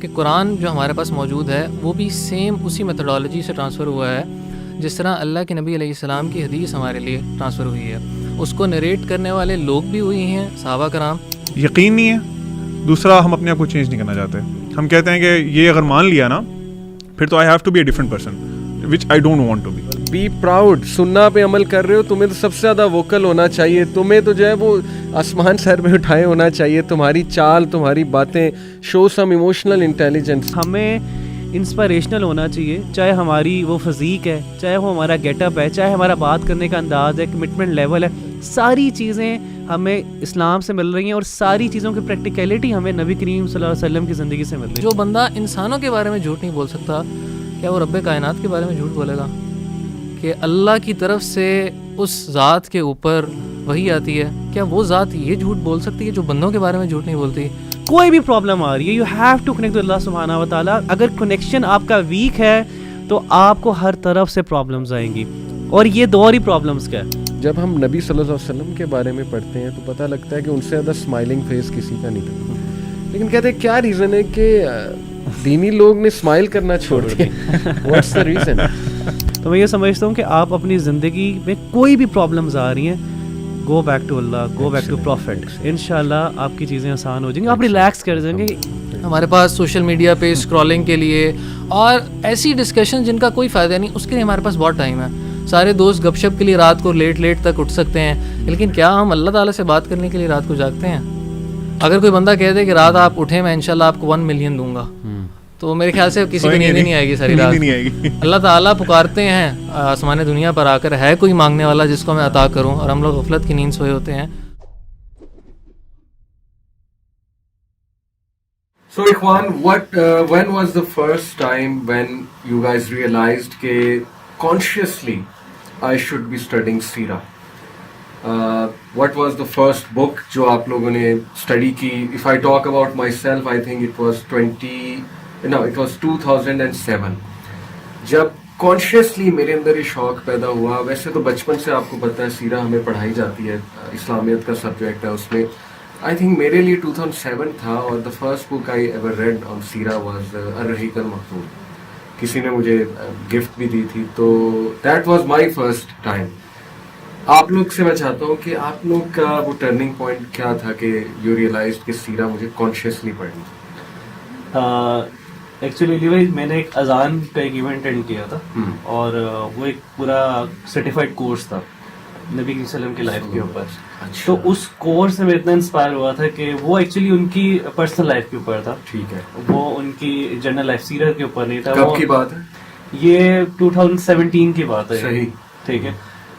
کہ قرآن جو ہمارے پاس موجود ہے وہ بھی سیم اسی میتھڈالوجی سے ٹرانسفر ہوا ہے جس طرح اللہ کے نبی علیہ السلام کی حدیث ہمارے لیے ٹرانسفر ہوئی ہے. اس کو نریٹ کرنے والے لوگ بھی وہی ہیں, صحابہ کرام. یقین نہیں ہے. دوسرا, ہم اپنے آپ کو چینج نہیں کرنا چاہتے. ہم کہتے ہیں کہ یہ اگر مان لیا نا پھر تو I have to be a different person which I don't want to be. Be proud. سننا پہ عمل کر رہے ہو, تمہیں تو سب سے زیادہ ووکل ہونا چاہیے, تمہیں تو جو ہے وہ آسمان سر میں اٹھائے ہونا چاہیے, تمہاری چال, تمہاری باتیں شو سم ایموشنل انٹیلیجنس. ہمیں انسپائریشنل ہونا چاہیے, چاہے ہماری وہ فزیک ہے, چاہے وہ ہمارا گیٹ اپ ہے, چاہے ہمارا بات کرنے کا انداز ہے, کمٹمنٹ لیول ہے, ساری چیزیں ہمیں اسلام سے مل رہی ہیں اور ساری چیزوں کی پریکٹیکلٹی ہمیں نبی کریم صلی اللہ علیہ وسلم کی زندگی سے مل رہی ہے. جو بندہ انسانوں کے بارے میں جھوٹ نہیں بول سکتا, کیا وہ رب کائنات کے بارے میں جھوٹ بولے گا؟ کہ اللہ کی طرف سے اس ذات کے اوپر وحی آتی ہے, کیا وہ ذات یہ جھوٹ بول سکتی ہے جو بندوں کے بارے میں جھوٹ نہیں بولتی؟ کوئی بھی پرابلم آ رہی ہے, you have to connect with اللہ سبحانہ و تعالیٰ. اگر کنیکشن آپ کا ویک ہے تو آپ کو ہر طرف سے پرابلمز آئیں گی, اور یہ دور ہی پرابلمز کا ہے. جب ہم نبی صلی اللہ علیہ وسلم کے بارے میں پڑھتے ہیں تو پتہ لگتا ہے کہ ان سے زیادہ اسمائلنگ فیس کسی کا نہیں تھا, لیکن کہتے ہیں کیا ریزن ہے کہ دینی لوگ نے اسمائل کرنا چھوڑ دیا. What's the reason? تو میں یہ سمجھتا ہوں کہ آپ اپنی زندگی میں کوئی بھی پرابلمز آ رہی ہیں, go back to Allah, go back to prophet. انشاءاللہ آپ کی چیزیں آسان ہو جائیں گی, آپ ریلیکس کر جائیں گے. ہمارے پاس سوشل میڈیا پہ اسکرولنگ کے لیے اور ایسی ڈسکشن جن کا کوئی فائدہ نہیں, اس کے لیے ہمارے پاس بہت ٹائم ہے. سارے دوست گپ شپ کے لیے رات کو لیٹ تک اٹھ سکتے ہیں, لیکن کیا ہم اللہ تعالیٰ سے بات کرنے کے لیے رات کو جاگتے ہیں؟ اگر کوئی بندہ کہہ دے کہ رات آپ اٹھیں, میں انشاءاللہ آپ کو 1 ملین دوں گا, تو میرے خیال سے کسی کی نیند نہیں آئے گی ساری رات. اللہ تعالیٰ پکارتے ہیں آسمان دنیا پر آ کر, ہے کوئی مانگنے والا جس کو میں عطا کروں, اور ہم لوگ غفلت کی نیند سوئے ہوتے ہیں. So Ikhwan, when was the first time when you guys realized کہ consciously I should be studying Seerah? What was the first book جو آپ لوگوں نے study کی? If I talk about myself, I think it was 2007. جب consciously میرے اندر یہ شوق پیدا ہوا, ویسے تو بچپن سے آپ کو پتہ ہے سیرہ ہمیں پڑھائی جاتی ہے, اسلامیت کا سبجیکٹ ہے اس میں. آئی تھنک میرے لیے 2007 تھا, اور the first book I ever read on سیرہ واز الرحیق المختوم. کسی نے مجھے گفٹ بھی دی تھی, تو that was my first time. آپ لوگ سے میں چاہتا ہوں کہ آپ لوگ کا وہ ٹرننگ پوائنٹ کیا تھا کہ یو ریئلائزڈ کہ سیرہ مجھے کانشیسلی پڑھنی. ایکچولی میں نے ایک اذان کا ایک ایونٹ اٹینڈ کیا تھا, اور وہ ایک پورا سرٹیفائڈ کورس تھا نبی صلی اللہ علیہ وسلم کی لائف کے اوپر. تو اس کورس سے میں اتنا انسپائر ہوا تھا کہ وہ ایکچولی ان کی پرسنل لائف کے اوپر تھا. ٹھیک ہے, وہ ان کی جنرل لائف سیرت کے اوپر نہیں تھا. کب کی بات ہے یہ 2017 کی بات ہے. صحیح, ٹھیک ہے.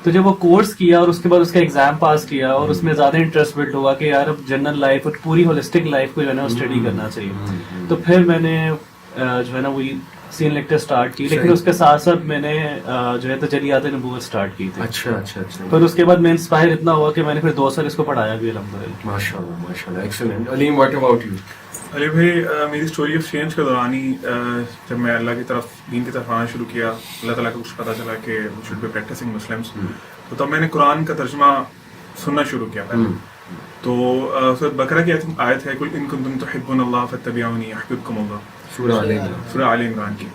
تو جب وہ کورس کیا اور اس کے بعد اس کا ایگزام پاس کیا, اور اس میں زیادہ انٹرسٹ بلڈ ہوا کہ یار اب جنرل لائف اور پوری ہولسٹک لائف کو جو ہے نا اسٹڈی کرنا چاہیے. تو پھر میں نے جو ہے نا وہی سین لیکچر سٹارٹ کی, لیکن اس کے ساتھ ساتھ میں نے جو ہے تجلیات نبوت سٹارٹ کی تھی. اچھا. پھر اس کے بعد میں انسپائر اتنا ہوا کہ میں نے پھر 2 سال اس کو پڑھایا بھی الحمدللہ. ماشاءاللہ, excellent. Aleem, what about you? Ali بھائی, میری اسٹوری آف چینج کے دوران ہی جب میں اللہ کی طرف, دین کی طرف آنا شروع کیا, اللہ تعالیٰ کو کچھ پتہ چلا کہ we should be practicing Muslims, تو تب میں نے قرآن کا ترجمہ سننا شروع کیا پہلے. تو سورۃ بقرہ کی آیت ہے, قل ان کنتم تحبون اللہ فاتبعونی یحببکم اللہ, سورہ آل عمران کی.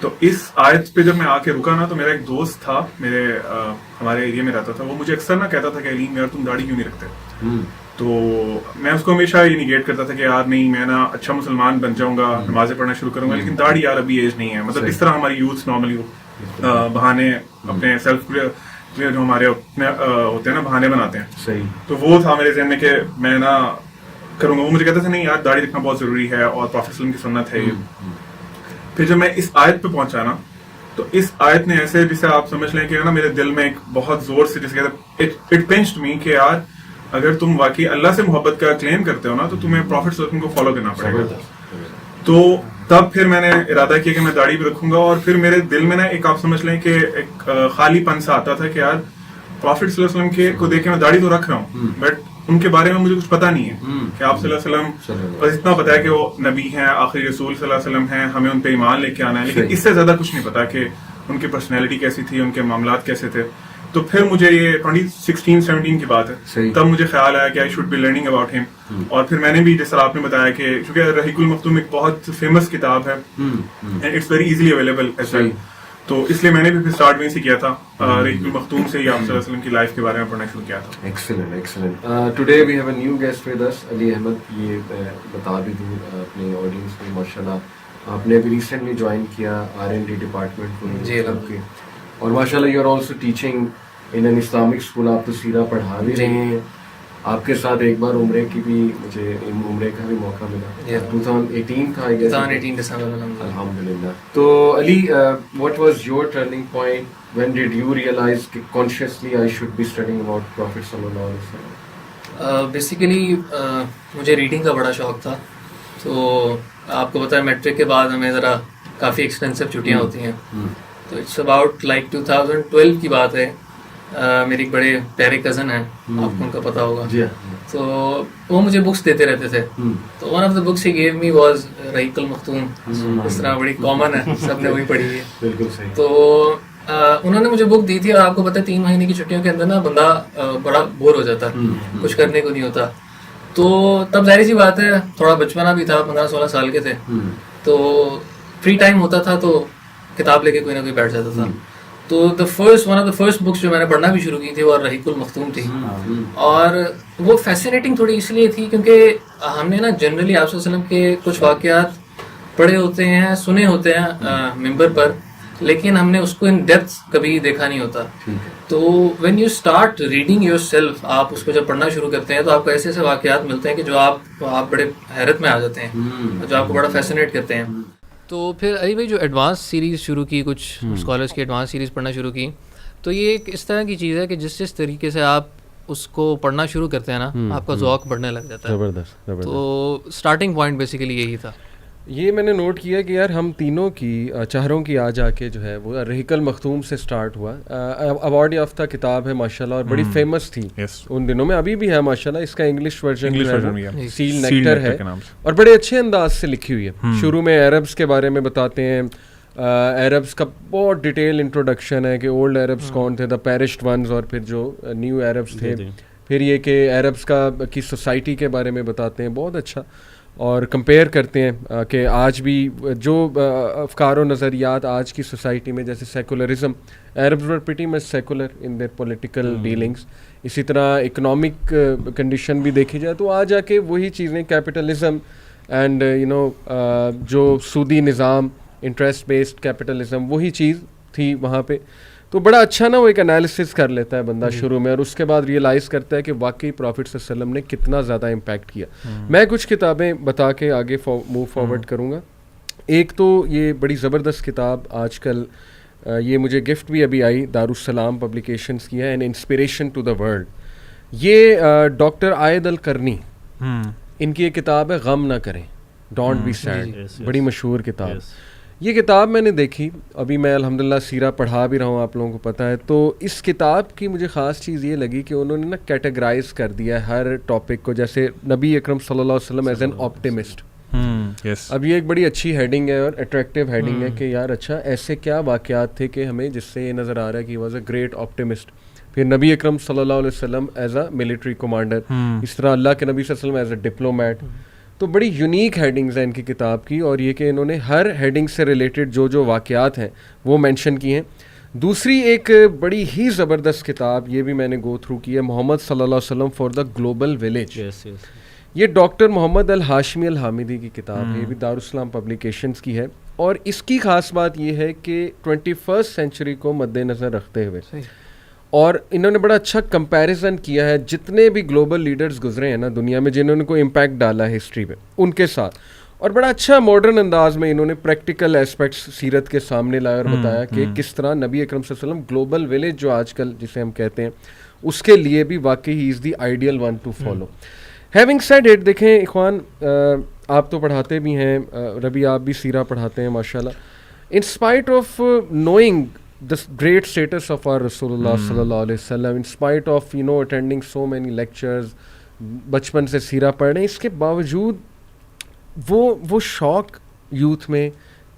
تو اس آیت پہ جب میں آ کے رکا نا, تو میرا ایک دوست تھا, ہمارے ایریا میں رہتا تھا, وہ مجھے اکثر نہ کہتا تھا کہ علیم یار تم داڑھی کیوں نہیں رکھتے. تو میں اس کو ہمیشہ یہ نیگیٹ کرتا تھا کہ یار نہیں, میں نا اچھا مسلمان بن جاؤں گا, نمازیں پڑھنا شروع کروں گا, لیکن داڑھی یار ابھی ایج نہیں ہے. مطلب اس طرح ہماری یوتھ نارملی بہانے اپنے سیلف جو ہمارے اپنے ہوتے ہیں نا بہانے بناتے ہیں. صحیح. تو وہ تھا میرے ذہن میں کہ میں نا کروں گا. وہ مجھے کہتا تھا نہیں یار داڑھی رکھنا بہت ضروری ہے اور پروفیٹ صلی اللہ علیہ وسلم کی سنت ہے. پھر جب میں اس آیت پہ پہنچا نا, تو اس آیت نے ایسے, جسے آپ سمجھ لیں کہ نا میرے دل میں ایک بہت زور سے جسے کہتے ہیں اٹ پنچڈ می کہ یار اگر تم واقعی اللہ سے محبت کا کلیم کرتے ہو نا, تو تمہیں پروفیٹ صلی اللہ علیہ وسلم کو فالو کرنا پڑے گا. تو تب پھر میں نے ارادہ کیا کہ میں داڑھی بھی رکھوں گا. اور پھر میرے دل میں نا ایک, آپ سمجھ لیں کہ ایک خالی پن سا آتا تھا کہ یار پروفیٹ صلی اللہ علیہ وسلم کو دیکھ کے میں داڑھی تو رکھ رہا ہوں, بٹ ان کے بارے میں مجھے کچھ پتا نہیں ہے کہ آپ صلی اللہ علیہ وسلم, بس اتنا پتا ہے کہ وہ نبی ہیں, آخری رسول صلی اللہ علیہ وسلم ہیں, ہمیں ان پہ ایمان لے کے آنا ہے, لیکن اس سے زیادہ کچھ نہیں پتا کہ ان کی پرسنالٹی کیسی تھی, ان کے معاملات کیسے تھے. تو پھر مجھے یہ 2016-17 کی بات ہے، تب مجھے خیال آیا کہ I should be learning about him. اور پھر میں نے بھی جس طرح آپ نے بتایا کہ چونکہ رحیق المختوم ایک بہت فیمس کتاب ہے and it's very easily available as well, تو اس لیے میں نے بھی پھر اسٹارٹ وہیں سے کیا تھا، رحیق المختوم سے ہی آپ صلی اللہ علیہ وسلم کی لائف کے بارے میں پڑھنا شروع کیا تھا. Excellent excellent. Today we have a new guest with us, Ali Ahmed. یہ بتا بھی دوں اپنے آڈینس میں، ماشاء اللہ آپ نے ابھی ریسنٹلی جوائن کیا R&D ڈپارٹمنٹ جی کے، اور ماشاء اللہ you are also teaching in an Islamic school. آپ تو سیرہ پڑھا بھی رہے ہیں. آپ کے ساتھ ایک بار عمرے کی بھی مجھے عمرے کا بھی موقع ملا، 2018 تھا 2018 دسمبر. الحمدللہ. تو علی، what was your turning point? When did you realize کہ consciously I should be studying about Prophet صلی اللہ علیہ وسلم؟ بیسیکلی مجھے ریڈنگ کا بڑا شوق تھا. تو آپ کو پتہ ہے میٹرک کے بعد ہمیں ذرا کافی ایکسپینسو چھٹیاں ہوتی ہیں، تو اٹس اباؤٹ لائک 2012 کی بات ہے. میری ایک بڑے پیارے کزن ہیں، آپ کو ان کا پتہ ہوگا، تو وہ مجھے بکس دیتے رہتے تھے. تو one of the books he gave me was رحیق المختوم. اس طرح بڑی کامن ہے، سب نے وہی پڑھی ہے. بالکل صحیح. تو انہوں نے مجھے بک دی تھی، اور آپ کو پتہ ہے 3 مہینے کی چھٹیوں کے اندر نا بندہ بڑا بور ہو جاتا ہے، کچھ کرنے کو نہیں ہوتا. تو تب ظاہر سی بات ہے تھوڑا بچپنا بھی تھا، 15-16 سال کے تھے، تو فری ٹائم ہوتا تھا تو کتاب لے کے کوئی نہ کوئی بیٹھ جاتا تھا. تو one of the first books جو میں نے پڑھنا بھی شروع کی تھی وہ رحیق المختوم تھی. اور وہ فیسینیٹنگ تھوڑی اس لیے تھی کیونکہ ہم نے نا جنرلی آپ صلی اللہ علیہ وسلم کے کچھ واقعات پڑھے ہوتے ہیں، سنے ہوتے ہیں ممبر پر، لیکن ہم نے اس کو ان ڈیپتھ کبھی دیکھا نہیں ہوتا. تو when you start reading your self, آپ اس کو جب پڑھنا شروع کرتے ہیں تو آپ کو ایسے ایسے واقعات ملتے ہیں کہ جو آپ بڑے حیرت میں آ جاتے ہیں، جو آپ کو بڑا فیسینیٹ کرتے ہیں. تو پھر علی بھائی جو ایڈوانس سیریز شروع کی، کچھ اسکالرس کی ایڈوانس سیریز پڑھنا شروع کی، تو یہ ایک اس طرح کی چیز ہے کہ جس طریقے سے آپ اس کو پڑھنا شروع کرتے ہیں نا، آپ کا ذوق بڑھنے لگ جاتا ہے. زبردست. تو اسٹارٹنگ پوائنٹ بیسیکلی یہی تھا. یہ میں نے نوٹ کیا کہ یار ہم تینوں کی چہروں کی آ جا کے جو ہے وہ رحیق المختوم سے سٹارٹ ہوا. ایوارڈ یافتہ کتاب ہے ماشاءاللہ، اور بڑی فیمس تھی ان دنوں میں، ابھی بھی ہے ماشاءاللہ. اس کا انگلش ورژن سیل نیکٹر ہے، اور بڑے اچھے انداز سے لکھی ہوئی ہے. شروع میں عربس کے بارے میں بتاتے ہیں، عربس کا بہت ڈیٹیل انٹروڈکشن ہے کہ اولڈ عربس کون تھے، دا پیرشڈ ونز، اور پھر جو نیو عربس تھے. پھر یہ کہ عربس کی سوسائٹی کے بارے میں بتاتے ہیں بہت اچھا، اور کمپیئر کرتے ہیں کہ آج بھی جو افکار و نظریات آج کی سوسائٹی میں، جیسے secularism, Arabs were pretty much secular in their political dealings. اسی طرح اکنامک کنڈیشن بھی دیکھی جائے تو آ جا کے وہی چیزیں، کیپٹلزم اینڈ جو سودی نظام، انٹرسٹ بیسڈ کیپٹلزم، وہی چیز تھی وہاں پہ. تو بڑا اچھا نا وہ ایک انالیسس کر لیتا ہے بندہ شروع میں، اور اس کے بعد ریئلائز کرتا ہے کہ واقعی پروفٹ صلی اللہ علیہ وسلم نے کتنا زیادہ امپیکٹ کیا. میں کچھ کتابیں بتا کے آگے موو فارورڈ کروں گا. ایک تو یہ بڑی زبردست کتاب آج کل یہ مجھے گفٹ بھی ابھی آئی، دارالسلام پبلیکیشنز کی ہے، an inspiration to the world. یہ ڈاکٹر عائد القرنی، ان کی ایک کتاب ہے غم نہ کریں، ڈونٹ بی سیڈ، بڑی مشہور کتاب. یہ کتاب میں نے دیکھی، ابھی میں الحمدللہ سیرہ پڑھا بھی رہا ہوں، آپ لوگوں کو پتہ ہے. تو اس کتاب کی مجھے خاص چیز یہ لگی کہ انہوں نے نا کیٹیگرائز کر دیا ہے ہر ٹاپک کو، جیسے نبی اکرم صلی اللہ علیہ وسلم ایز این آپٹیمسٹ. اب یہ ایک بڑی اچھی ہیڈنگ ہے اور اٹریکٹیو ہیڈنگ ہے کہ یار اچھا ایسے کیا واقعات تھے کہ ہمیں جس سے یہ نظر آ رہا ہے کہ واز اے گریٹ آپٹیمسٹ. پھر نبی اکرم صلی اللہ علیہ وسلم ایز اے ملٹری کمانڈر، اس طرح اللہ کے نبی صلی اللہ علیہ وسلم ایز اے ڈپلومیٹ. تو بڑی یونیک ہیڈنگز ہیں ان کی کتاب کی، اور یہ کہ انہوں نے ہر ہیڈنگ سے ریلیٹڈ جو واقعات ہیں وہ مینشن کی ہیں. دوسری ایک بڑی ہی زبردست کتاب یہ بھی میں نے گو تھرو کی ہے، محمد صلی اللہ علیہ وسلم فار دا گلوبل ولیج. یہ ڈاکٹر محمد الہاشمی الحامدی کی کتاب ہے، یہ بھی دارالسلام پبلیکیشنز کی ہے. اور اس کی خاص بات یہ ہے کہ 21st سینچری کو مد نظر رکھتے ہوئے، اور انہوں نے بڑا اچھا کمپیریزن کیا ہے جتنے بھی گلوبل لیڈرز گزرے ہیں نا دنیا میں، جنہوں نے کوئی امپیکٹ ڈالا ہے ہسٹری میں، ان کے ساتھ. اور بڑا اچھا ماڈرن انداز میں انہوں نے پریکٹیکل ایسپیکٹس سیرت کے سامنے لایا اور بتایا کہ کس طرح نبی اکرم صلی اللہ علیہ وسلم گلوبل ولیج جو آج کل جسے ہم کہتے ہیں، اس کے لیے بھی واقعی ہی is the ideal one to follow. Having said it, دیکھیں اخوان، آپ تو پڑھاتے بھی ہیں، ربی آپ بھی سیرہ پڑھاتے ہیں ماشاءاللہ. In spite of knowing the great status of our Rasulullah sallallahu alaihi wasallam, in spite of attending so many lectures, بچپن سے سیرہ پڑھ رہے ہیں، اس کے باوجود وہ شوق یوتھ میں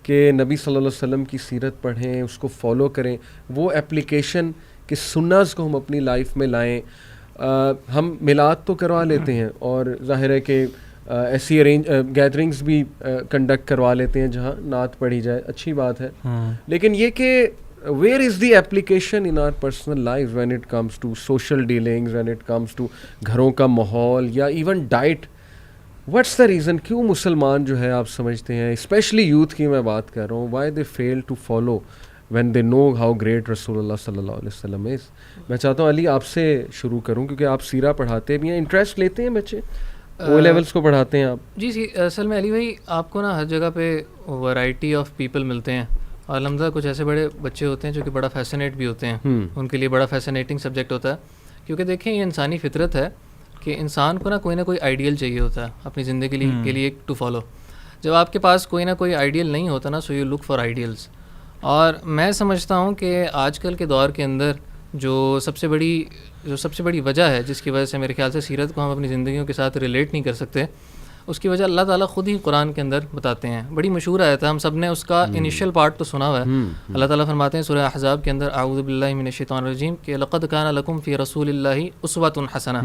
کہ نبی صلی اللہ علیہ وسلم کی سیرت پڑھیں، اس کو فالو کریں، وہ اپلیکیشن کہ سناز کو ہم اپنی لائف میں لائیں. ہم میلاد تو کروا لیتے ہیں اور ظاہر ہے کہ ایسی گیدرنگز بھی کنڈکٹ کروا لیتے ہیں جہاں نعت پڑھی جائے, اچھی بات ہے, لیکن یہ کہ where is the application in our personal lives when it comes to social dealings, when it comes to گھروں کا ماحول یا even diet. What's the reason کیوں مسلمان جو ہے آپ سمجھتے ہیں, اسپیشلی یوتھ کی میں بات کر رہا ہوں, why they fail to follow when they know how great رسول اللہ صلی اللہ علیہ وسلم is. میں چاہتا ہوں علی آپ سے شروع کروں کیونکہ آپ سیرہ پڑھاتے بھی ہیں, انٹرسٹ لیتے ہیں بچے, او لیولس کو پڑھاتے ہیں آپ؟ جی اصل میں علی بھائی آپ کو نا ہر جگہ پہ ورائٹی آف پیپل ملتے ہیں, اور الحمدللہ کچھ ایسے بڑے بچے ہوتے ہیں جو کہ بڑا فیسنیٹ بھی ہوتے ہیں, ان کے لیے بڑا فیسنیٹنگ سبجیکٹ ہوتا ہے, کیونکہ دیکھیں یہ انسانی فطرت ہے کہ انسان کو نا کوئی آئیڈیل چاہیے ہوتا ہے اپنی زندگی کے لیے ٹو فالو. جب آپ کے پاس کوئی نہ کوئی آئیڈیل نہیں ہوتا نا, so you look for ideals. اور میں سمجھتا ہوں کہ آج کل کے دور کے اندر جو سب سے بڑی وجہ ہے جس کی وجہ سے میرے خیال سے سیرت کو ہم اپنی زندگیوں کے ساتھ ریلیٹ نہیں کر سکتے, اس کی وجہ اللہ تعالیٰ خود ہی قرآن کے اندر بتاتے ہیں. بڑی مشہور آیت ہے, ہم سب نے اس کا انیشیل پارٹ تو سنا ہوا ہے. اللہ تعالیٰ فرماتے ہیں سورہ احزاب کے اندر, اعوذ باللہ من الشیطان الرجیم, کہ لقد کان لکم فی رسول اللہ اسوۃ حسنہ.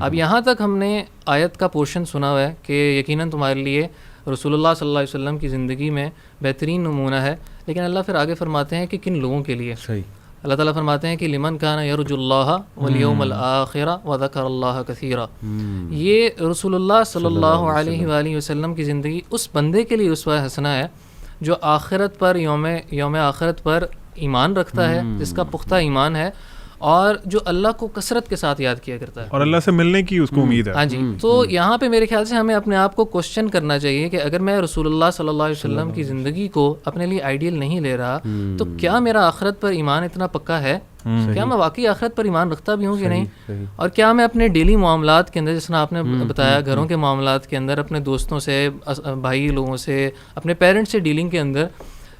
اب یہاں تک ہم نے آیت کا پورشن سنا ہوا ہے کہ یقیناً تمہارے لیے رسول اللہ صلی اللہ علیہ وسلم کی زندگی میں بہترین نمونہ ہے, لیکن اللہ پھر آگے فرماتے ہیں کہ کن لوگوں کے لیے. صحیح. اللہ تعالیٰ فرماتے ہیں کہ لمن کان یرجو اللہ والیوم الآخر وذکر اللہ کثیرا. یہ رسول اللہ صلی اللہ علیہ وآلہ وسلم کی زندگی اس بندے کے لیے اسوہ حسنہ ہے جو آخرت پر یوم آخرت پر ایمان رکھتا ہے, جس کا پختہ ایمان ہے, اور جو اللہ کو کثرت کے ساتھ یاد کیا کرتا ہے, اور اللہ سے ملنے کی اس کو امید ہے. ہاں جی. تو یہاں پہ میرے خیال سے ہمیں اپنے آپ کو کوشچن کرنا چاہیے کہ اگر میں رسول اللہ صلی اللہ علیہ وسلم کی زندگی کو اپنے لیے آئیڈیل نہیں لے رہا, تو کیا میرا آخرت پر ایمان اتنا پکا ہے, کیا میں واقعی آخرت پر ایمان رکھتا بھی ہوں کہ نہیں, اور کیا میں اپنے ڈیلی معاملات کے اندر, جس طرح آپ نے بتایا گھروں کے معاملات کے اندر, اپنے دوستوں سے, بھائی لوگوں سے, اپنے پیرنٹس سے ڈیلنگ کے اندر,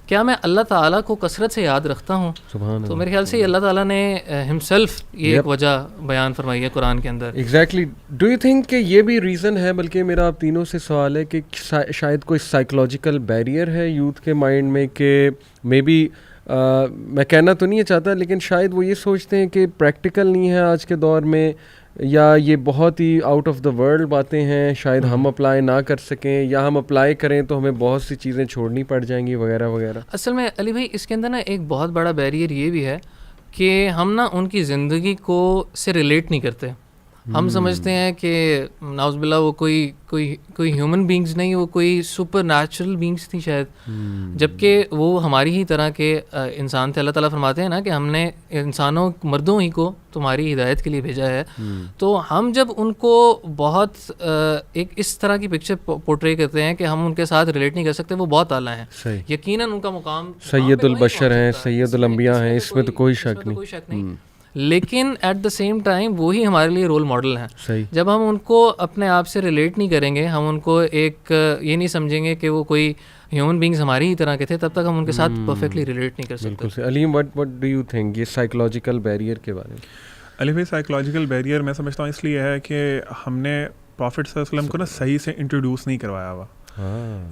کیا میں اللہ تعالیٰ کو کثرت سے یاد رکھتا ہوں. تو میرے خیال سے اللہ تعالیٰ نے ہمسیلف یہ ایک وجہ بیان فرمائی ہے قرآن کے اندر. ایگزیکٹلی. ڈو یو تھنک کہ یہ بھی ریزن ہے, بلکہ میرا آپ تینوں سے سوال ہے کہ شاید کوئی سائیکولوجیکل بیریئر ہے یوتھ کے مائنڈ میں, کہ مے بی میں کہنا تو نہیں چاہتا, لیکن شاید وہ یہ سوچتے ہیں کہ پریکٹیکل نہیں ہے آج کے دور میں, یا یہ بہت ہی آؤٹ آف دا ورلڈ باتیں ہیں, شاید ہم اپلائی نہ کر سکیں, یا ہم اپلائی کریں تو ہمیں بہت سی چیزیں چھوڑنی پڑ جائیں گی وغیرہ وغیرہ. اصل میں علی بھائی اس کے اندر نا ایک بہت بڑا بیریئر یہ بھی ہے کہ ہم نا ان کی زندگی کو سے ریلیٹ نہیں کرتے. ہم سمجھتے ہیں کہ نعوذ باللہ وہ کوئی ہیومن بینگز نہیں, وہ کوئی سپر نیچرل بینگز تھی شاید, جبکہ وہ ہماری ہی طرح کے انسان تھے. اللہ تعالیٰ فرماتے ہیں نا کہ ہم نے انسانوں مردوں ہی کو تمہاری ہدایت کے لیے بھیجا ہے. تو ہم جب ان کو بہت ایک اس طرح کی پکچر پورٹری کرتے ہیں کہ ہم ان کے ساتھ ریلیٹ نہیں کر سکتے, وہ بہت اعلیٰ ہیں, یقیناً ان کا مقام سید البشر ہیں, سید الانبیاء ہیں, اس میں تو کوئی شک نہیں, لیکن ایٹ دا سیم ٹائم وہی ہمارے لیے رول ماڈل ہیں. جب ہم ان کو اپنے آپ سے ریلیٹ نہیں کریں گے, ہم ان کو ایک یہ نہیں سمجھیں گے کہ وہ کوئی ہیومن بینگز ہماری ہی طرح کے تھے, تب تک ہم ان کے ساتھ پرفیکٹلی ریلیٹ نہیں کر سکتے. علیم, what do you think یہ سائیکولوجیکل بیریئر کے بارے میں؟ علی بھائی سائیکولوجیکل بیریئر میں سمجھتا ہوں اس لیے ہے کہ ہم نے پروفٹ صلی اللہ علیہ وسلم کو نا صحیح سے انٹروڈیوس نہیں کروایا ہوا.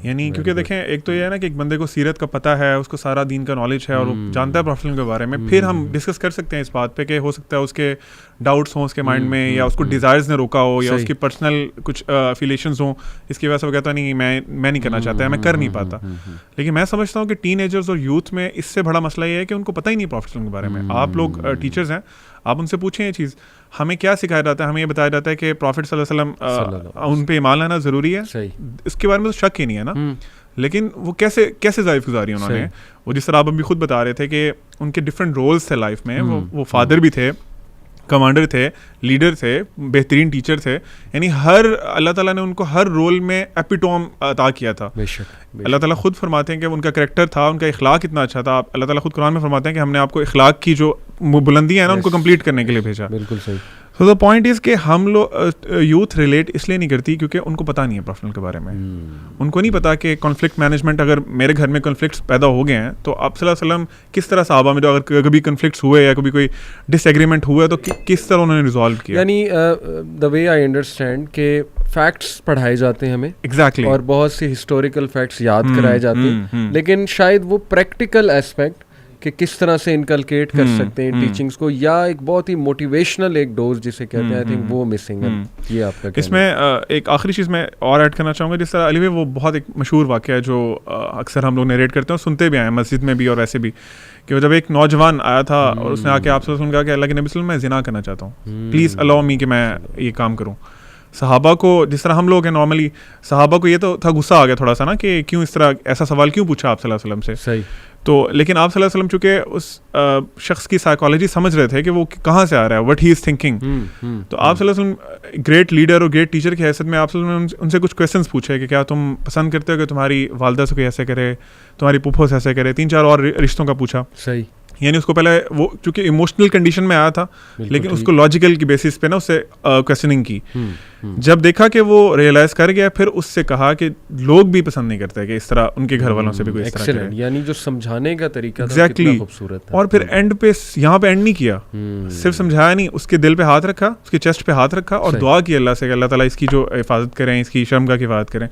یعنی کیونکہ دیکھیں ایک تو یہ ہے نا کہ ایک بندے کو سیرت کا پتہ ہے, اس کو سارا دین کا نالج ہے اور وہ جانتا ہے پروفیٹ کے بارے میں, پھر ہم ڈسکس کر سکتے ہیں اس بات پہ کہ ہو سکتا ہے اس کے ڈاؤٹس ہوں اس کے مائنڈ میں, یا اس کو ڈیزائرز نے روکا ہو, یا اس کی پرسنل کچھ افیلیشنز ہوں, اس کی وجہ سے وہ کہتا نہیں میں نہیں کرنا چاہتا ہے, میں کر نہیں پاتا. لیکن میں سمجھتا ہوں کہ ٹین ایجرز اور یوتھ میں اس سے بڑا مسئلہ یہ ہے کہ ان کو پتہ ہی نہیں پروفیٹ کے بارے میں. آپ لوگ ٹیچرز ہیں, آپ ان سے پوچھیں یہ چیز, ہمیں کیا سکھایا جاتا ہے, ہمیں یہ بتایا جاتا ہے کہ پروفٹ صلی اللہ علیہ وسلم ان پہ ایمان لانا ضروری ہے, اس کے بارے میں تو شک ہی نہیں ہے نا. لیکن وہ کیسے ضعیف گزاری انہوں نے, وہ جس طرح آپ ابھی خود بتا رہے تھے کہ ان کے ڈفرینٹ رولز تھے لائف میں, وہ فادر بھی تھے, کمانڈر تھے, لیڈر تھے, بہترین ٹیچر تھے, یعنی اللہ تعالیٰ نے ان کو ہر رول میں ایپیٹوم عطا کیا تھا. اللہ تعالیٰ خود فرماتے ہیں کہ ان کا کریکٹر تھا, ان کا اخلاق اتنا اچھا تھا. اللہ تعالیٰ خود قرآن میں فرماتے ہیں کہ ہم نے آپ کو اخلاق کی جو بلندیاں ہیں نا ان کو کمپلیٹ کرنے کے لیے بھیجا. بالکل صحیح. سو دا پوائنٹ از کہ ہم لوگ یوتھ ریلیٹ اس لیے نہیں کرتی کیونکہ ان کو پتہ نہیں ہے پروفیشنل کے بارے میں. ان کو نہیں پتا کہ کانفلکٹ مینجمنٹ, اگر میرے گھر میں کنفلکٹس پیدا ہو گئے ہیں تو آپ صلی اللہ علیہ وسلم کس طرح صحابہ میں جو اگر کبھی کنفلکٹس ہوئے یا کبھی کوئی ڈس ایگریمنٹ ہوا تو کس طرح انہوں نے ریزالو کیا. یعنی دا وے آئی انڈرسٹینڈ کہ فیکٹس پڑھائے جاتے ہیں ہمیں, ایگزیکٹلی, اور بہت سے ہسٹوریکل فیکٹس یاد کرائے جاتے ہیں, لیکن شاید وہ پریکٹیکل اسپیکٹ کہ کس طرح سے انکلکیٹ کر سکتے ہیں ٹیچنگس کو, یا ایک بہت ہی موٹیویشنل ایک ڈوز جسے کہتے ہیں, آئی تھنک وہ مسنگ ہے. یہ آپ کا اس میں ایک آخری چیز میں اور ایڈ کرنا چاہوں گا, جس طرح علی بھائی وہ بہت ایک مشہور واقعہ ہے جو اکثر ہم لوگ نیریٹ کرتے ہیں اور سنتے بھی آئے ہیں مسجد میں بھی اور ویسے بھی, کہ وہ جب ایک نوجوان آیا تھا اور اس نے آ کے آپ سے سن کہا کہ اللہ کے نبی صلی اللہ علیہ وسلم میں زنا کرنا چاہتا ہوں, پلیز الاؤ می کہ میں یہ کام کروں. صحابہ کو جس طرح ہم لوگ ہیں نارملی, صحابہ کو یہ تو تھا غصہ آ گیا تھوڑا سا نا کہ کیوں اس طرح ایسا سوال کیوں پوچھا آپ صلی اللہ علیہ وسلم سے. صحیح. تو لیکن آپ صلی اللہ علیہ وسلم چونکہ اس شخص کی سائیکالوجی سمجھ رہے تھے کہ وہ کہاں سے آ رہا ہے, وٹ ہی از تھنکنگ, تو آپ صلی اللہ علیہ وسلم گریٹ لیڈر اور گریٹ ٹیچر کی حیثیت میں آپ صلی اللہ علیہ وسلم نے ان سے کچھ کویشچنس پوچھے کہ کیا تم پسند کرتے ہو کہ تمہاری والدہ سے کوئی ایسے کرے, تمہاری پھپھو سے ایسے کرے, 3-4 اور رشتوں کا پوچھا. صحیح. یعنی اس کو پہلے وہ چونکہ ایموشنل کنڈیشن میں آیا تھا لیکن اس کو لاجیکل کی بیسس پہ نا اس سے کویسچننگ کی. جب دیکھا کہ وہ ریئلائز کر گیا پھر اس سے کہا کہ لوگ بھی پسند نہیں کرتے کہ اس طرح ان کے گھر والوں سے بھی کوئی اس طرح کرے. یعنی جو سمجھانے کا طریقہ تھا ایگزیکٹلی خوبصورت. اور پھر اینڈ پہ یہاں پہ اینڈ نہیں کیا, صرف سمجھایا نہیں, اس کے دل پہ ہاتھ رکھا, اس کے چیسٹ پہ ہاتھ رکھا اور دعا کی اللہ سے کہ اللہ تعالیٰ اس کی جو حفاظت کریں, اس کی شرمگاہ کی حفاظت کریں.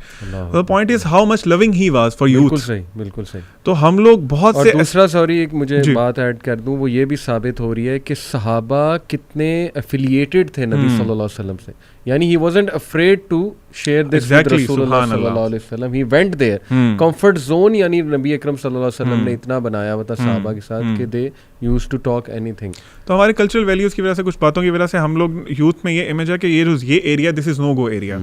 The point is how much loving he was for youth. بالکل صحیح, بالکل صحیح. تو ہم لوگ بہت سے دوسرا سوری ایک مجھے بات ایڈ کر دوں, وہ یہ بھی ثابت ہو رہی ہے کہ صحابہ کتنے افیلیٹڈ تھے نبی صلی اللہ علیہ وسلم سے. یعنی he wasn't afraid to share this with رسول اللہ صلی اللہ علیہ وسلم. he went there. comfort zone یعنی نبی اکرم صلی اللہ علیہ وسلم نے اتنا بنایا ہوا تھا صحابہ کے ساتھ کہ they used to talk anything. تو ہمارے کلچرل ویلیوز کی وجہ سے, کچھ باتوں کی وجہ سے ہم لوگ یوتھ میں یہ امیج ہے کہ یہ area this is no go area.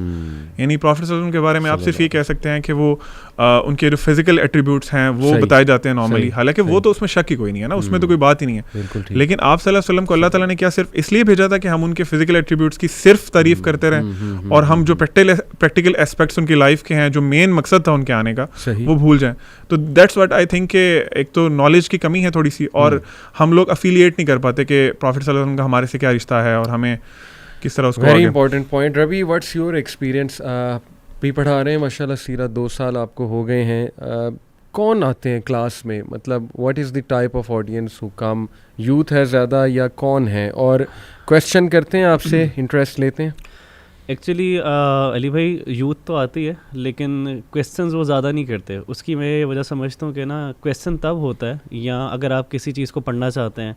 یعنی پروفیٹ صلی اللہ علیہ وسلم کے بارے میں آپ صرف یہ کہہ سکتے ہیں کہ وہ ان کے جو فزیکل ایٹریبیوٹس ہیں وہ بتائے جاتے ہیں نارملی, حالانکہ وہ تو اس میں شک ہی کوئی نہیں ہے نا, اس میں تو کوئی بات ہی نہیں ہے. لیکن آپ صلی اللہ علیہ وسلم کو اللہ تعالیٰ نے کیا صرف اس لیے بھیجا تھا کہ ہم ان کے فزیکل ایٹریبیوٹس کی صرف تعریف کرتے رہیں اور ہم جو پریکٹیکل اسپیکٹس ان کی لائف کے ہیں جو مین مقصد تھا ان کے آنے کا وہ بھول جائیں. تو دیٹس واٹ آئی تھنک کہ ایک تو نالج کی کمی ہے تھوڑی سی, اور ہم لوگ افیلیٹ نہیں کر پاتے کہ پروفیٹ صلی اللہ علیہ وسلم کا ہمارے سے کیا رشتہ ہے اور ہمیں کس طرح اس کو. Very important point. ربی, واٹس یور ایکسپیرینس؟ بھی پڑھا رہے ہیں ماشاء اللہ سیرت, 2 سال آپ کو ہو گئے ہیں. کون آتے ہیں کلاس میں, مطلب what is the type of audience who come? Youth ہے زیادہ یا کون ہے, اور کویشچن کرتے ہیں آپ سے, انٹرسٹ لیتے ہیں؟ ایکچولی علی بھائی یوتھ تو آتی ہے لیکن کویسچنز وہ زیادہ نہیں کرتے. اس کی میں یہ وجہ سمجھتا ہوں کہ نا کویسچن تب ہوتا ہے یا اگر آپ کسی چیز کو پڑھنا چاہتے ہیں.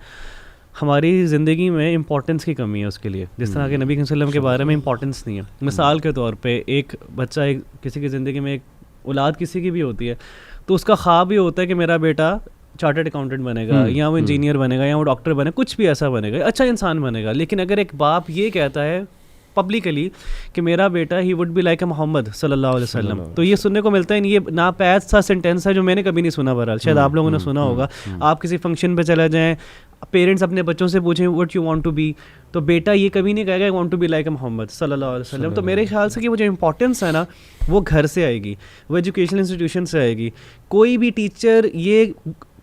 ہماری زندگی میں امپورٹنس کی کمی ہے اس کے لیے, جس طرح کہ نبی صلی اللہ علیہ وسلم کے بارے میں امپورٹنس نہیں ہے. مثال کے طور پہ ایک بچہ کسی کی زندگی میں, ایک اولاد کسی کی بھی ہوتی ہے, تو اس کا خواب یہ ہوتا ہے کہ میرا بیٹا چارٹرڈ اکاؤنٹنٹ بنے گا, یا وہ انجینئر بنے گا, یا وہ ڈاکٹر بنے گا, کچھ بھی ایسا بنے گا, اچھا انسان بنے گا. لیکن اگر ایک باپ یہ کہتا ہے پبلکلی کہ میرا بیٹا he would be like a Muhammad صلی اللہ علیہ وسلم, تو یہ سننے کو ملتا ہے نہیں. یہ ناپید سا سینٹینس ہے جو میں نے کبھی نہیں سنا, بہرحال شاید آپ لوگوں نے سنا ہوگا. آپ کسی فنکشن پہ چلے جائیں, پیرنٹس اپنے بچوں سے پوچھیں what you want to be, تو بیٹا یہ کبھی نہیں کہے گا want to be like a Muhammad صلی اللہ علیہ وسلم. تو میرے خیال سے کہ وہ جو امپورٹنس ہے نا وہ گھر سے آئے گی, وہ ایجوکیشنل انسٹیٹیوشن سے آئے گی. کوئی بھی ٹیچر یہ